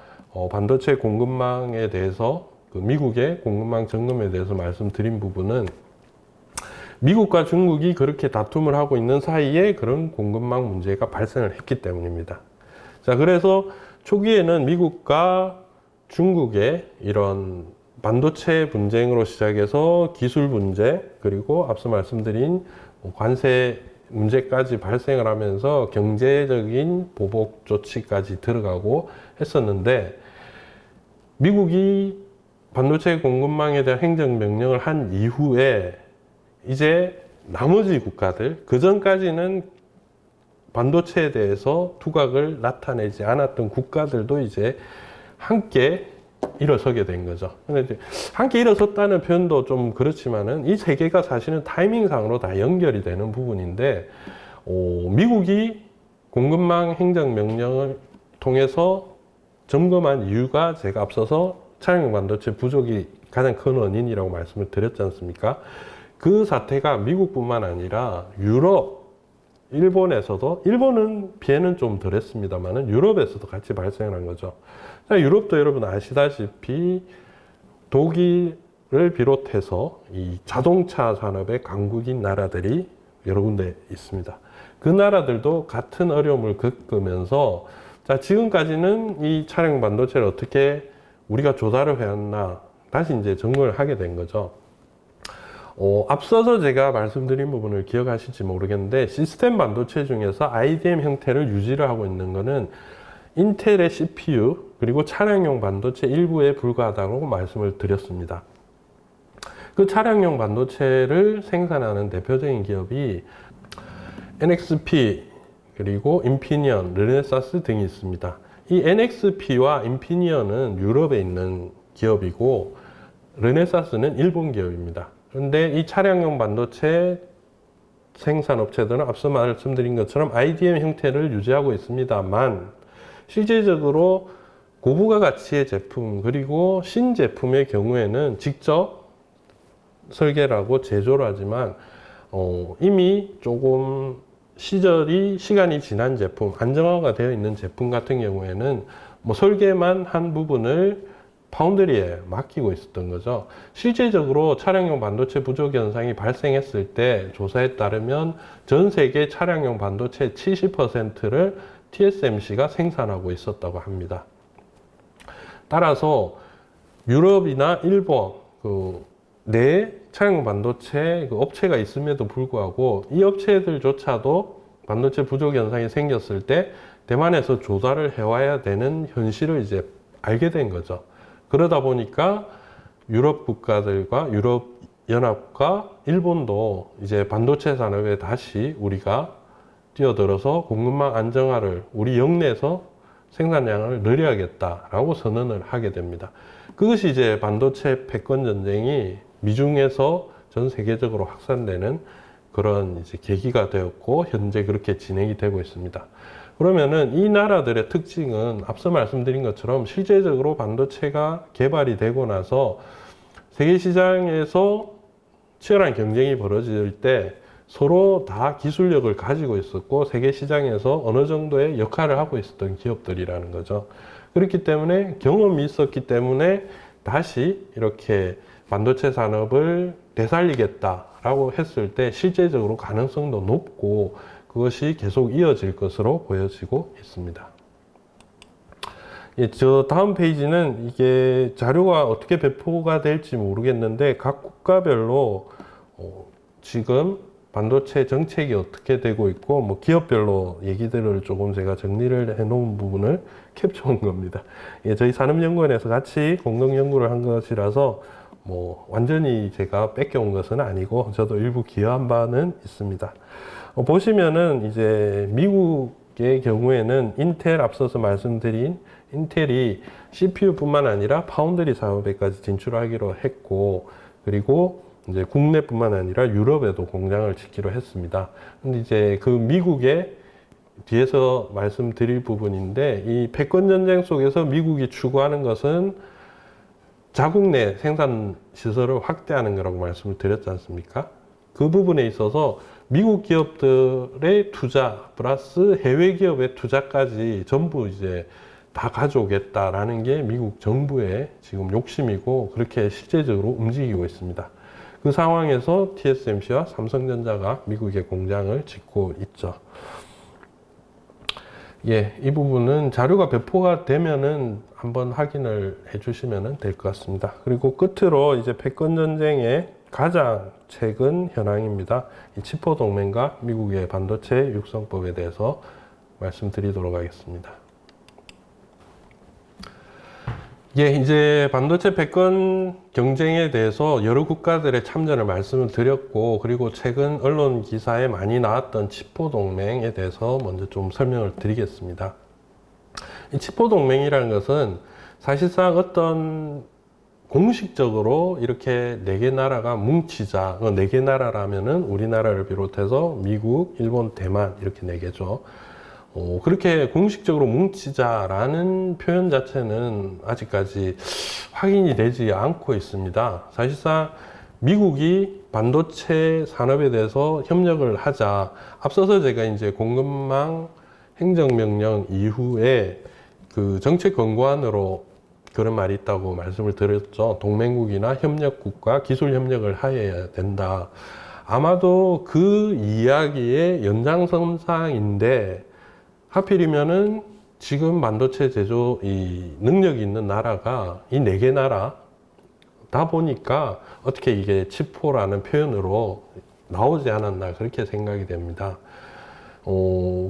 반도체 공급망에 대해서, 그 미국의 공급망 점검에 대해서 말씀드린 부분은 미국과 중국이 그렇게 다툼을 하고 있는 사이에 그런 공급망 문제가 발생을 했기 때문입니다. 자, 그래서 초기에는 미국과 중국의 이런 반도체 분쟁으로 시작해서 기술 문제, 그리고 앞서 말씀드린 관세 문제까지 발생을 하면서 경제적인 보복 조치까지 들어가고 했었는데, 미국이 반도체 공급망에 대한 행정명령을 한 이후에 이제 나머지 국가들, 그 전까지는 반도체에 대해서 두각을 나타내지 않았던 국가들도 이제 함께 일어서게 된 거죠. 근데 이제 함께 일어섰다는 표현도 좀 그렇지만은 이 세 개가 사실은 타이밍상으로 다 연결이 되는 부분인데, 미국이 공급망 행정명령을 통해서 점검한 이유가 제가 앞서서 차량용 반도체 부족이 가장 큰 원인이라고 말씀을 드렸지 않습니까? 그 사태가 미국뿐만 아니라 유럽, 일본에서도, 일본은 피해는 좀 덜했습니다만은 유럽에서도 같이 발생을 한 거죠. 유럽도 여러분 아시다시피 독일을 비롯해서 이 자동차 산업의 강국인 나라들이 여러 군데 있습니다. 그 나라들도 같은 어려움을 겪으면서, 자, 지금까지는 이 차량 반도체를 어떻게 우리가 조달을 해왔나 다시 이제 점검을 하게 된 거죠. 앞서서 제가 말씀드린 부분을 기억하실지 모르겠는데, 시스템 반도체 중에서 IDM 형태를 유지를 하고 있는 거는 인텔의 CPU, 그리고 차량용 반도체 일부에 불과하다고 말씀을 드렸습니다. 그 차량용 반도체를 생산하는 대표적인 기업이 NXP, 그리고 인피니언, 르네사스 등이 있습니다. 이 NXP와 인피니언은 유럽에 있는 기업이고 르네사스는 일본 기업입니다. 그런데 이 차량용 반도체 생산업체들은 앞서 말씀드린 것처럼 IDM 형태를 유지하고 있습니다만 실제적으로 고부가 가치의 제품 그리고 신제품의 경우에는 직접 설계를 하고 제조를 하지만 이미 조금 시간이 지난 제품, 안정화가 되어 있는 제품 같은 경우에는 뭐 설계만 한 부분을 파운드리에 맡기고 있었던 거죠. 실제적으로 차량용 반도체 부족 현상이 발생했을 때 조사에 따르면 전 세계 차량용 반도체 70%를 TSMC가 생산하고 있었다고 합니다. 따라서 유럽이나 일본 내 차량용 반도체 업체가 있음에도 불구하고 이 업체들조차도 반도체 부족 현상이 생겼을 때 대만에서 조사를 해와야 되는 현실을 이제 알게 된 거죠. 그러다 보니까 유럽 국가들과 유럽 연합과 일본도 이제 반도체 산업에 다시 우리가 뛰어들어서 공급망 안정화를 우리 영내에서 생산량을 늘려야겠다라고 선언을 하게 됩니다. 그것이 이제 반도체 패권 전쟁이 미중에서 전 세계적으로 확산되는 그런 이제 계기가 되었고 현재 그렇게 진행이 되고 있습니다. 그러면은 이 나라들의 특징은 앞서 말씀드린 것처럼 실제적으로 반도체가 개발이 되고 나서 세계 시장에서 치열한 경쟁이 벌어질 때 서로 다 기술력을 가지고 있었고 세계 시장에서 어느 정도의 역할을 하고 있었던 기업들이라는 거죠. 그렇기 때문에 경험이 있었기 때문에 다시 이렇게 반도체 산업을 되살리겠다라고 했을 때 실제적으로 가능성도 높고 그것이 계속 이어질 것으로 보여지고 있습니다. 저 다음 페이지는 이게 자료가 어떻게 배포가 될지 모르겠는데 각 국가별로 지금 반도체 정책이 어떻게 되고 있고 뭐 기업별로 얘기들을 조금 제가 정리를 해 놓은 부분을 캡처한 겁니다. 저희 산업연구원에서 같이 공동 연구를 한 것이라서 뭐 완전히 제가 뺏겨온 것은 아니고 저도 일부 기여한 바는 있습니다. 보시면은 이제 미국의 경우에는 인텔 앞서서 말씀드린 인텔이 CPU뿐만 아니라 파운드리 사업에까지 진출하기로 했고 그리고 이제 국내뿐만 아니라 유럽에도 공장을 짓기로 했습니다. 근데 이제 그 미국의 뒤에서 말씀드릴 부분인데 이 패권 전쟁 속에서 미국이 추구하는 것은 자국 내 생산 시설을 확대하는 거라고 말씀을 드렸지 않습니까? 그 부분에 있어서 미국 기업들의 투자 플러스 해외 기업의 투자까지 전부 이제 다 가져오겠다라는 게 미국 정부의 지금 욕심이고 그렇게 실제적으로 움직이고 있습니다. 그 상황에서 TSMC와 삼성전자가 미국의 공장을 짓고 있죠. 이 부분은 자료가 배포가 되면은 한번 확인을 해주시면 될 것 같습니다. 그리고 끝으로 이제 패권 전쟁의 가장 최근 현황입니다. 이 치포 동맹과 미국의 반도체 육성법에 대해서 말씀드리도록 하겠습니다. 이제 반도체 패권 경쟁에 대해서 여러 국가들의 참전을 말씀을 드렸고 그리고 최근 언론 기사에 많이 나왔던 치포 동맹에 대해서 먼저 좀 설명을 드리겠습니다. 이 치포 동맹이라는 것은 사실상 어떤 공식적으로 이렇게 4개 나라가 뭉치자, 4개 나라라면은 우리나라를 비롯해서 미국, 일본, 대만 이렇게 4개죠. 그렇게 공식적으로 뭉치자라는 표현 자체는 아직까지 확인이 되지 않고 있습니다. 사실상 미국이 반도체 산업에 대해서 협력을 하자. 앞서서 제가 이제 공급망 행정명령 이후에 그 정책 권고안으로 그런 말이 있다고 말씀을 드렸죠. 동맹국이나 협력국과 기술 협력을 해야 된다. 아마도 그 이야기의 연장선상인데 하필이면은 지금 반도체 제조 이 능력이 있는 나라가 이 4개 나라다 보니까 어떻게 이게 치포라는 표현으로 나오지 않았나 그렇게 생각이 됩니다.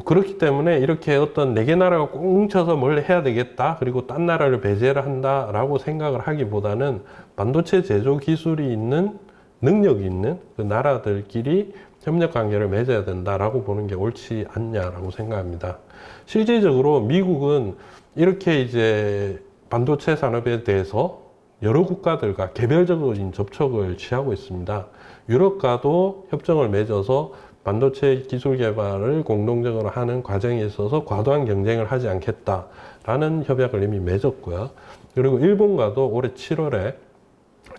그렇기 때문에 이렇게 어떤 4개 나라가 꼭 뭉쳐서 뭘 해야 되겠다 그리고 딴 나라를 배제를 한다 라고 생각을 하기보다는 반도체 제조 기술이 있는 능력이 있는 그 나라들끼리 협력 관계를 맺어야 된다라고 보는 게 옳지 않냐라고 생각합니다. 실질적으로 미국은 이렇게 이제 반도체 산업에 대해서 여러 국가들과 개별적인 접촉을 취하고 있습니다. 유럽과도 협정을 맺어서 반도체 기술 개발을 공동적으로 하는 과정에 있어서 과도한 경쟁을 하지 않겠다라는 협약을 이미 맺었고요. 그리고 일본과도 올해 7월에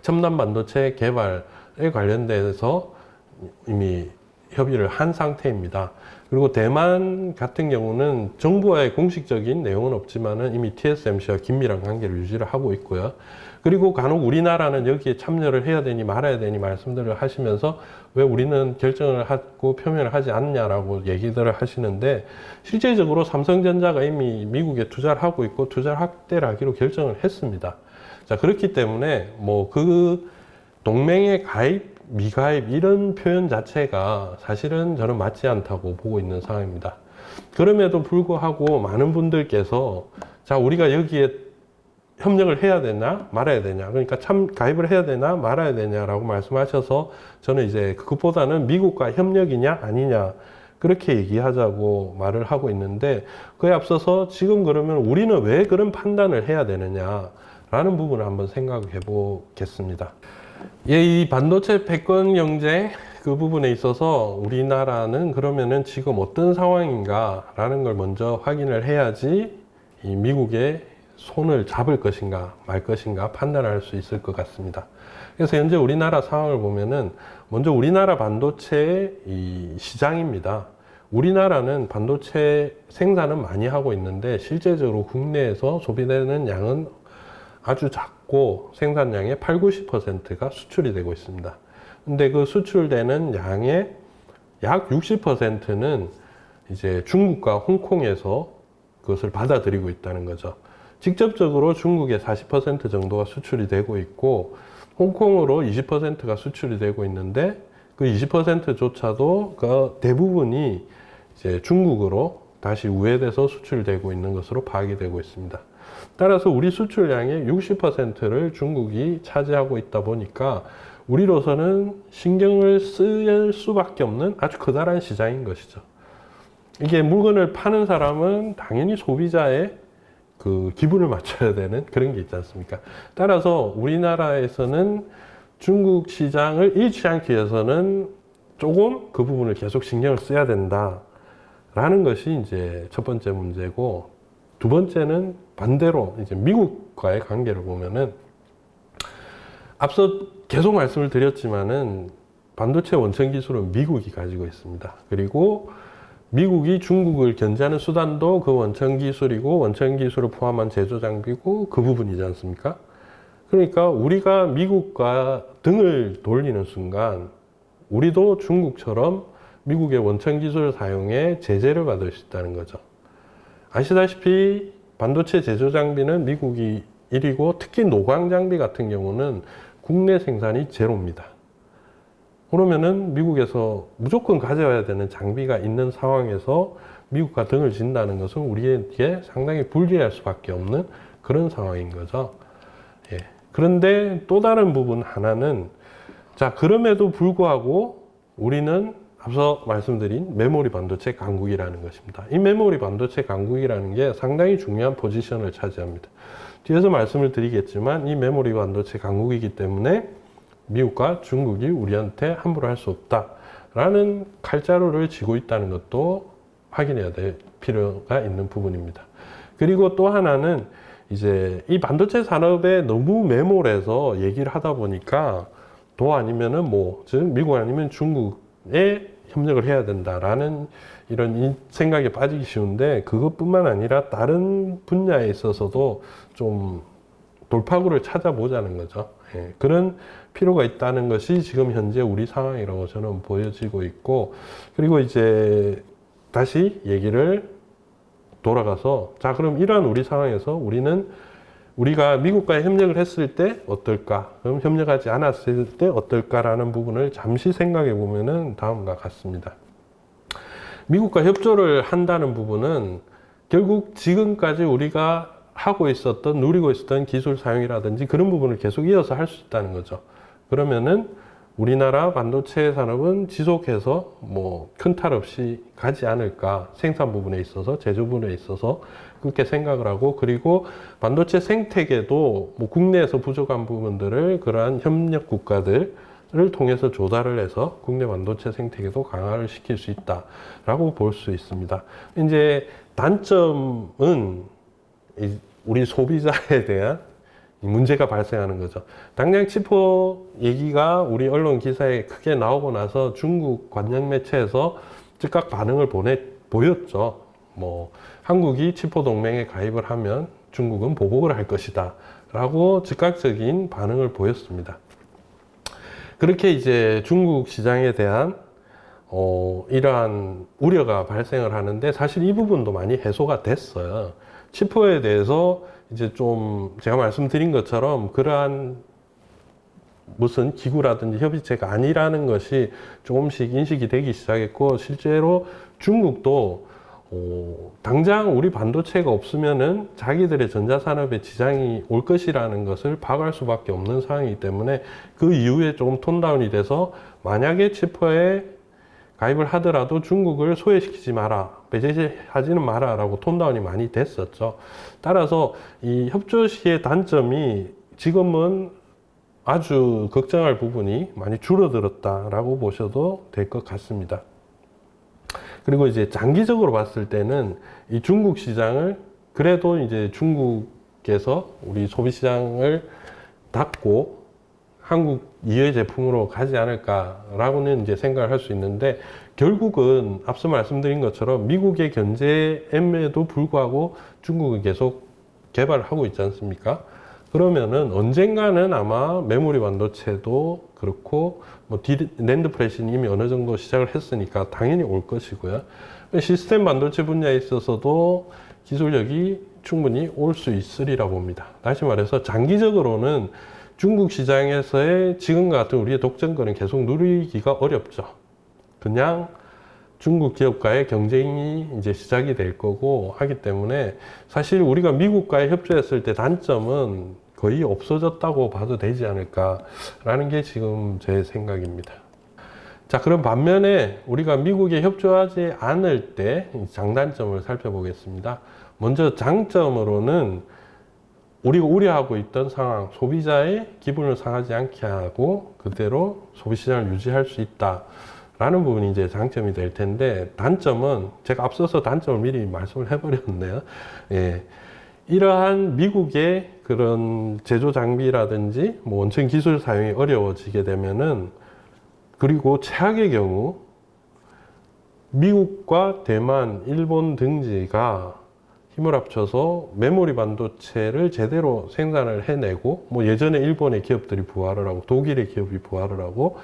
첨단 반도체 개발에 관련돼서 이미 협의를 한 상태입니다. 그리고 대만 같은 경우는 정부와의 공식적인 내용은 없지만은 이미 TSMC와 긴밀한 관계를 유지를 하고 있고요. 그리고 간혹 우리나라는 여기에 참여를 해야 되니 말아야 되니 말씀들을 하시면서 왜 우리는 결정을 하고 표명을 하지 않냐라고 얘기들을 하시는데, 실제적으로 삼성전자가 이미 미국에 투자를 하고 있고 투자를 확대를 하기로 결정을 했습니다. 자, 그렇기 때문에 뭐 그 동맹의 가입, 미가입 이런 표현 자체가 사실은 저는 맞지 않다고 보고 있는 상황입니다. 그럼에도 불구하고 많은 분들께서 자, 우리가 여기에 협력을 해야 되냐 말아야 되냐, 그러니까 참 가입을 해야 되나 말아야 되냐라고 말씀하셔서 저는 이제 그것보다는 미국과 협력이냐 아니냐 그렇게 얘기하자고 말을 하고 있는데, 그에 앞서서 지금 그러면 우리는 왜 그런 판단을 해야 되느냐라는 부분을 한번 생각해 보겠습니다. 예, 이 반도체 패권 경제 그 부분에 있어서 우리나라는 그러면은 지금 어떤 상황인가라는 걸 먼저 확인을 해야지 이 미국의 손을 잡을 것인가 말 것인가 판단을 할 수 있을 것 같습니다. 그래서 현재 우리나라 상황을 보면은 먼저 우리나라 반도체의 이 시장입니다. 우리나라는 반도체 생산은 많이 하고 있는데 실제적으로 국내에서 소비되는 양은 아주 작고 생산량의 80~90%가 수출이 되고 있습니다. 근데 그 수출되는 양의 약 60%는 이제 중국과 홍콩에서 그것을 받아들이고 있다는 거죠. 직접적으로 중국에 40% 정도가 수출이 되고 있고 홍콩으로 20%가 수출이 되고 있는데, 그 20%조차도 그 대부분이 이제 중국으로 다시 우회돼서 수출되고 있는 것으로 파악이 되고 있습니다. 따라서 우리 수출량의 60%를 중국이 차지하고 있다 보니까 우리로서는 신경을 쓸 수밖에 없는 아주 커다란 시장인 것이죠. 이게 물건을 파는 사람은 당연히 소비자의 그 기분을 맞춰야 되는 그런 게 있지 않습니까? 따라서 우리나라에서는 중국 시장을 잃지 않기 위해서는 조금 그 부분을 계속 신경을 써야 된다라는 것이 이제 첫 번째 문제고, 두 번째는 반대로 이제 미국과의 관계를 보면은 앞서 계속 말씀을 드렸지만은 반도체 원천 기술은 미국이 가지고 있습니다. 그리고 미국이 중국을 견제하는 수단도 그 원천 기술이고 원천 기술을 포함한 제조 장비고 그 부분이지 않습니까? 그러니까 우리가 미국과 등을 돌리는 순간 우리도 중국처럼 미국의 원천 기술을 사용해 제재를 받을 수 있다는 거죠. 아시다시피 반도체 제조 장비는 미국이 1위고 특히 노광 장비 같은 경우는 국내 생산이 제로입니다. 그러면은 미국에서 무조건 가져와야 되는 장비가 있는 상황에서 미국과 등을 진다는 것은 우리에게 상당히 불리할 수밖에 없는 그런 상황인 거죠. 예. 그런데 또 다른 부분 하나는, 자, 그럼에도 불구하고 우리는 앞서 말씀드린 메모리 반도체 강국이라는 것입니다. 이 메모리 반도체 강국이라는 게 상당히 중요한 포지션을 차지합니다. 뒤에서 말씀을 드리겠지만 이 메모리 반도체 강국이기 때문에 미국과 중국이 우리한테 함부로 할 수 없다라는 칼자루를 쥐고 있다는 것도 확인해야 될 필요가 있는 부분입니다. 그리고 또 하나는 이제 이 반도체 산업에 너무 매몰해서 얘기를 하다 보니까 도 아니면은 뭐, 즉 미국 아니면 중국에 협력을 해야 된다라는 이런 생각에 빠지기 쉬운데, 그것뿐만 아니라 다른 분야에 있어서도 좀 돌파구를 찾아보자는 거죠. 예, 그런 필요가 있다는 것이 지금 현재 우리 상황이라고 저는 보여지고 있고, 그리고 이제 다시 얘기를 돌아가서, 자, 그럼 이러한 우리 상황에서 우리가 미국과 협력을 했을 때 어떨까? 그럼 협력하지 않았을 때 어떨까라는 부분을 잠시 생각해 보면은 다음과 같습니다. 미국과 협조를 한다는 부분은 결국 지금까지 우리가 누리고 있었던 기술 사용이라든지 그런 부분을 계속 이어서 할 수 있다는 거죠. 그러면은 우리나라 반도체 산업은 지속해서 뭐 큰 탈 없이 가지 않을까, 생산 부분에 있어서, 제조 부분에 있어서 그렇게 생각을 하고, 그리고 반도체 생태계도 뭐 국내에서 부족한 부분들을 그러한 협력 국가들을 통해서 조달을 해서 국내 반도체 생태계도 강화를 시킬 수 있다라고 볼 수 있습니다. 이제 단점은 우리 소비자에 대한 문제가 발생하는 거죠. 당장 치포 얘기가 우리 언론 기사에 크게 나오고 나서 중국 관영 매체에서 즉각 반응을 보였죠. 뭐 한국이 치포 동맹에 가입을 하면 중국은 보복을 할 것이다 라고 즉각적인 반응을 보였습니다. 그렇게 이제 중국 시장에 대한 이러한 우려가 발생을 하는데, 사실 이 부분도 많이 해소가 됐어요. 치포에 대해서 이제 좀 제가 말씀드린 것처럼 그러한 무슨 기구라든지 협의체가 아니라는 것이 조금씩 인식이 되기 시작했고, 실제로 중국도 당장 우리 반도체가 없으면은 자기들의 전자산업에 지장이 올 것이라는 것을 파악할 수밖에 없는 상황이기 때문에, 그 이후에 조금 톤다운이 돼서 만약에 치포에 가입을 하더라도 중국을 소외시키지 마라, 배제하지는 마라 라고 톤다운이 많이 됐었죠. 따라서 이 협조 시의 단점이 지금은 아주 걱정할 부분이 많이 줄어들었다라고 보셔도 될 것 같습니다. 그리고 이제 장기적으로 봤을 때는 이 중국 시장을, 그래도 이제 중국에서 우리 소비 시장을 닫고 한국 이외 제품으로 가지 않을까라고는 이제 생각을 할 수 있는데, 결국은 앞서 말씀드린 것처럼 미국의 견제임에도 불구하고 중국은 계속 개발을 하고 있지 않습니까? 그러면은 언젠가는 아마 메모리 반도체도 그렇고, 뭐 낸드 플래시는 이미 어느 정도 시작을 했으니까 당연히 올 것이고요. 시스템 반도체 분야에 있어서도 기술력이 충분히 올 수 있으리라 봅니다. 다시 말해서 장기적으로는 중국 시장에서의 지금과 같은 우리의 독점권은 계속 누리기가 어렵죠. 그냥 중국 기업과의 경쟁이 이제 시작이 될 거고 하기 때문에, 사실 우리가 미국과의 협조했을 때 단점은 거의 없어졌다고 봐도 되지 않을까라는 게 지금 제 생각입니다. 자, 그럼 반면에 우리가 미국에 협조하지 않을 때 장단점을 살펴보겠습니다. 먼저 장점으로는 우리가 우려하고 있던 상황, 소비자의 기분을 상하지 않게 하고 그대로 소비시장을 유지할 수 있다라는 부분이 이제 장점이 될 텐데, 단점은 제가 앞서서 단점을 미리 말씀을 해버렸네요. 예. 이러한 미국의 그런 제조 장비라든지 뭐 원천 기술 사용이 어려워지게 되면은, 그리고 최악의 경우 미국과 대만, 일본 등지가 힘을 합쳐서 메모리 반도체를 제대로 생산을 해내고, 뭐 예전에 일본의 기업들이 부활을 하고 독일의 기업이 부활을 하고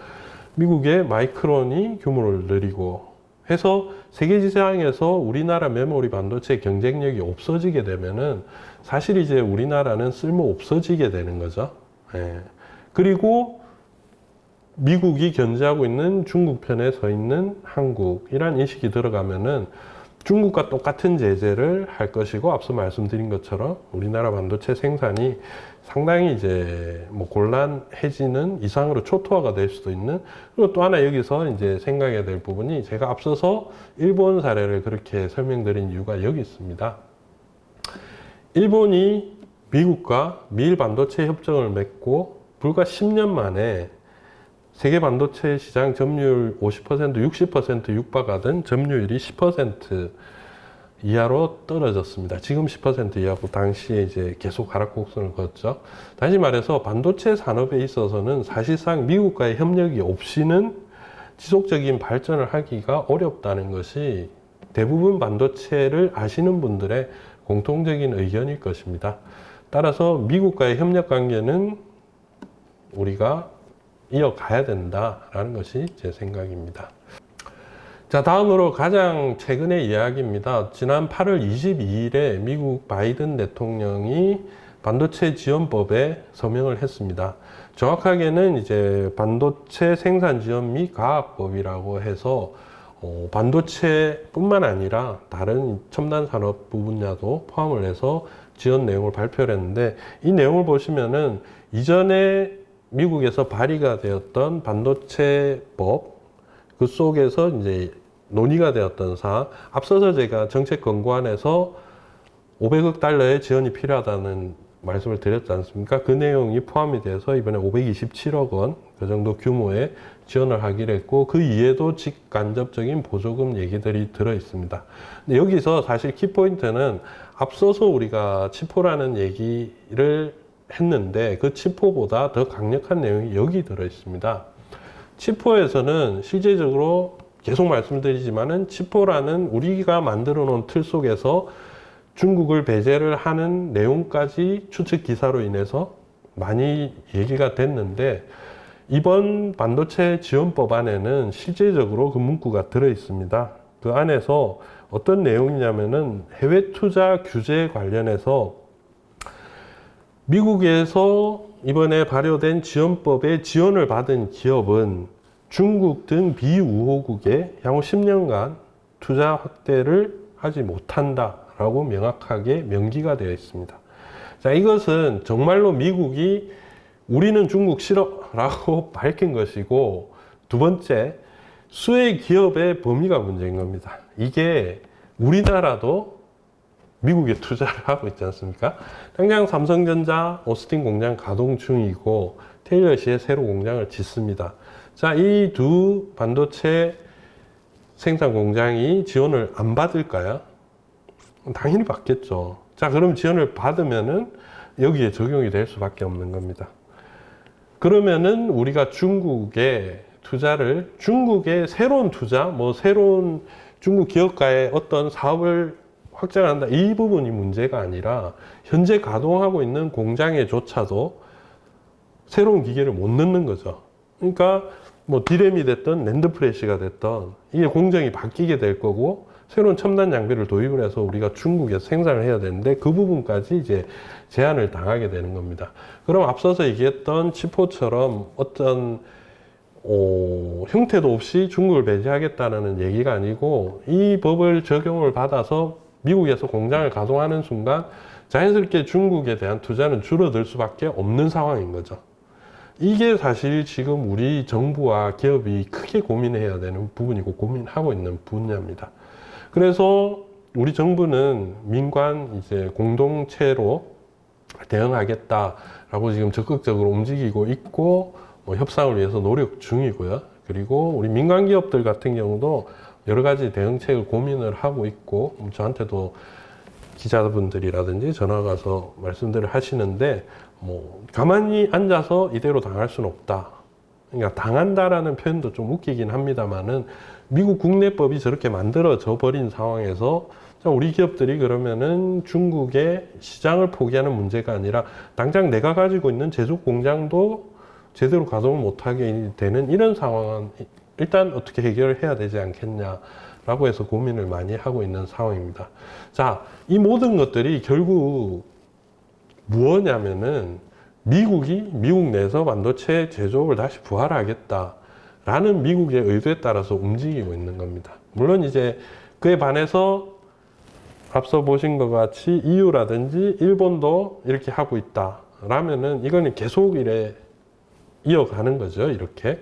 미국의 마이크론이 규모를 늘리고 해서 세계 시장에서 우리나라 메모리 반도체 경쟁력이 없어지게 되면은 사실 이제 우리나라는 쓸모 없어지게 되는 거죠. 예. 그리고 미국이 견제하고 있는 중국 편에 서 있는 한국이란 인식이 들어가면은 중국과 똑같은 제재를 할 것이고, 앞서 말씀드린 것처럼 우리나라 반도체 생산이 상당히 이제 뭐 곤란해지는 이상으로 초토화가 될 수도 있는, 그리고 또 하나 여기서 이제 생각해야 될 부분이, 제가 앞서서 일본 사례를 그렇게 설명드린 이유가 여기 있습니다. 일본이 미국과 미일 반도체 협정을 맺고 불과 10년 만에 세계 반도체 시장 점유율 50%, 60% 육박하던 점유율이 10% 이하로 떨어졌습니다. 지금 10% 이하고 당시에 이제 계속 하락곡선을 걷죠. 다시 말해서 반도체 산업에 있어서는 사실상 미국과의 협력이 없이는 지속적인 발전을 하기가 어렵다는 것이 대부분 반도체를 아시는 분들의 공통적인 의견일 것입니다. 따라서 미국과의 협력 관계는 우리가 이어가야 된다라는 것이 제 생각입니다. 자, 다음으로 가장 최근의 이야기입니다. 지난 8월 22일에 미국 바이든 대통령이 반도체 지원법에 서명을 했습니다. 정확하게는 이제 반도체 생산 지원 및 가학법이라고 해서 반도체뿐만 아니라 다른 첨단 산업 분야도 포함을 해서 지원 내용을 발표를 했는데, 이 내용을 보시면은 이전에 미국에서 발의가 되었던 반도체법 그 속에서 이제 논의가 되었던 사항, 앞서서 제가 정책 권고안에서 500억 달러의 지원이 필요하다는 말씀을 드렸지 않습니까? 그 내용이 포함이 돼서 이번에 527억 원 그 정도 규모의 지원을 하기로 했고, 그 이외에도 직간접적인 보조금 얘기들이 들어 있습니다. 근데 여기서 사실 키포인트는 앞서서 우리가 치포라는 얘기를 했는데 그 치포보다 더 강력한 내용이 여기 들어 있습니다. 치포에서는 실제적으로 계속 말씀드리지만은 치포라는 우리가 만들어 놓은 틀 속에서 중국을 배제를 하는 내용까지 추측 기사로 인해서 많이 얘기가 됐는데, 이번 반도체 지원법 안에는 실제적으로 그 문구가 들어 있습니다. 그 안에서 어떤 내용이냐면은 해외 투자 규제 관련해서 미국에서 이번에 발효된 지원법에 지원을 받은 기업은 중국 등 비우호국에 향후 10년간 투자 확대를 하지 못한다라고 명확하게 명기가 되어 있습니다. 자, 이것은 정말로 미국이 우리는 중국 싫어라고 밝힌 것이고, 두 번째, 수혜 기업의 범위가 문제인 겁니다. 이게 우리나라도 미국에 투자를 하고 있지 않습니까? 당장 삼성전자 오스틴 공장 가동 중이고 테일러시에 새로 공장을 짓습니다. 자, 이 두 반도체 생산 공장이 지원을 안 받을까요? 당연히 받겠죠. 자, 그럼 지원을 받으면은 여기에 적용이 될 수밖에 없는 겁니다. 그러면은 우리가 중국의 투자를, 중국의 새로운 투자, 새로운 중국 기업가의 어떤 사업을 확장한다, 이 부분이 문제가 아니라 현재 가동하고 있는 공장에조차도 새로운 기계를 못 넣는 거죠. 그러니까 디램이 됐던 낸드 프레시가 됐던 이게 공정이 바뀌게 될 거고, 새로운 첨단 장비를 도입을 해서 우리가 중국에서 생산을 해야 되는데 그 부분까지 이제 제한을 당하게 되는 겁니다. 그럼 앞서서 얘기했던 치포처럼 어떤 형태도 없이 중국을 배제하겠다는 얘기가 아니고, 이 법을 적용을 받아서 미국에서 공장을 가동하는 순간 자연스럽게 중국에 대한 투자는 줄어들 수밖에 없는 상황인 거죠. 이게 사실 지금 우리 정부와 기업이 크게 고민해야 되는 부분이고 고민하고 있는 분야입니다. 그래서 우리 정부는 민관 이제 공동체로 대응하겠다라고 지금 적극적으로 움직이고 있고, 협상을 위해서 노력 중이고요. 그리고 우리 민간 기업들 같은 경우도 여러 가지 대응책을 고민을 하고 있고, 저한테도 기자분들이라든지 전화 가서 말씀들을 하시는데, 가만히 앉아서 이대로 당할 수는 없다. 그러니까 당한다라는 표현도 좀 웃기긴 합니다만은, 미국 국내법이 저렇게 만들어져 버린 상황에서 우리 기업들이 그러면은 중국의 시장을 포기하는 문제가 아니라 당장 내가 가지고 있는 제조 공장도 제대로 가동을 못하게 되는 이런 상황은 일단 어떻게 해결을 해야 되지 않겠냐라고 해서 고민을 많이 하고 있는 상황입니다. 자, 이 모든 것들이 결국 무엇냐면은 미국 내에서 반도체 제조업을 다시 부활하겠다라는 미국의 의도에 따라서 움직이고 있는 겁니다. 물론 이제 그에 반해서 앞서 보신 것 같이 EU라든지 일본도 이렇게 하고 있다라면은 이거는 계속 이어가는 거죠. 이렇게.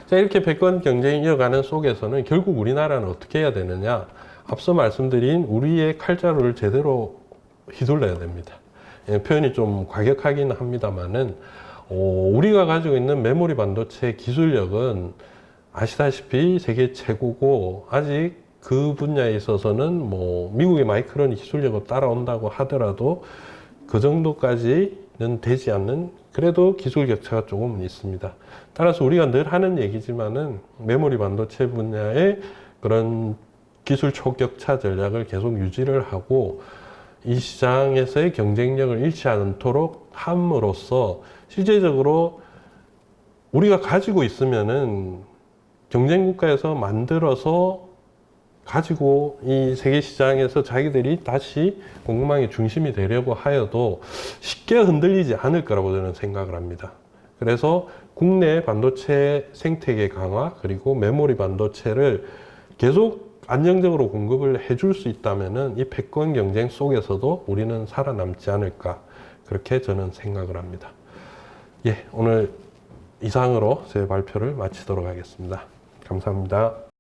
자, 이렇게 패권 경쟁이 이어가는 속에서는 결국 우리나라는 어떻게 해야 되느냐? 앞서 말씀드린 우리의 칼자루를 제대로 휘둘러야 됩니다. 표현이 좀 과격하긴 합니다만은, 우리가 가지고 있는 메모리 반도체 기술력은 아시다시피 세계 최고고, 아직 그 분야에 있어서는 미국의 마이크론 기술력을 따라온다고 하더라도 그 정도까지는 되지 않는, 그래도 기술 격차가 조금은 있습니다. 따라서 우리가 늘 하는 얘기지만은 메모리 반도체 분야의 그런 기술 초격차 전략을 계속 유지를 하고, 이 시장에서의 경쟁력을 잃지 않도록 함으로써 실제적으로 우리가 가지고 있으면은 경쟁 국가에서 만들어서 가지고 이 세계 시장에서 자기들이 다시 공급망의 중심이 되려고 하여도 쉽게 흔들리지 않을 거라고 저는 생각을 합니다. 그래서 국내 반도체 생태계 강화, 그리고 메모리 반도체를 계속 안정적으로 공급을 해줄 수 있다면은 이 패권 경쟁 속에서도 우리는 살아남지 않을까, 그렇게 저는 생각을 합니다. 예, 오늘 이상으로 제 발표를 마치도록 하겠습니다. 감사합니다.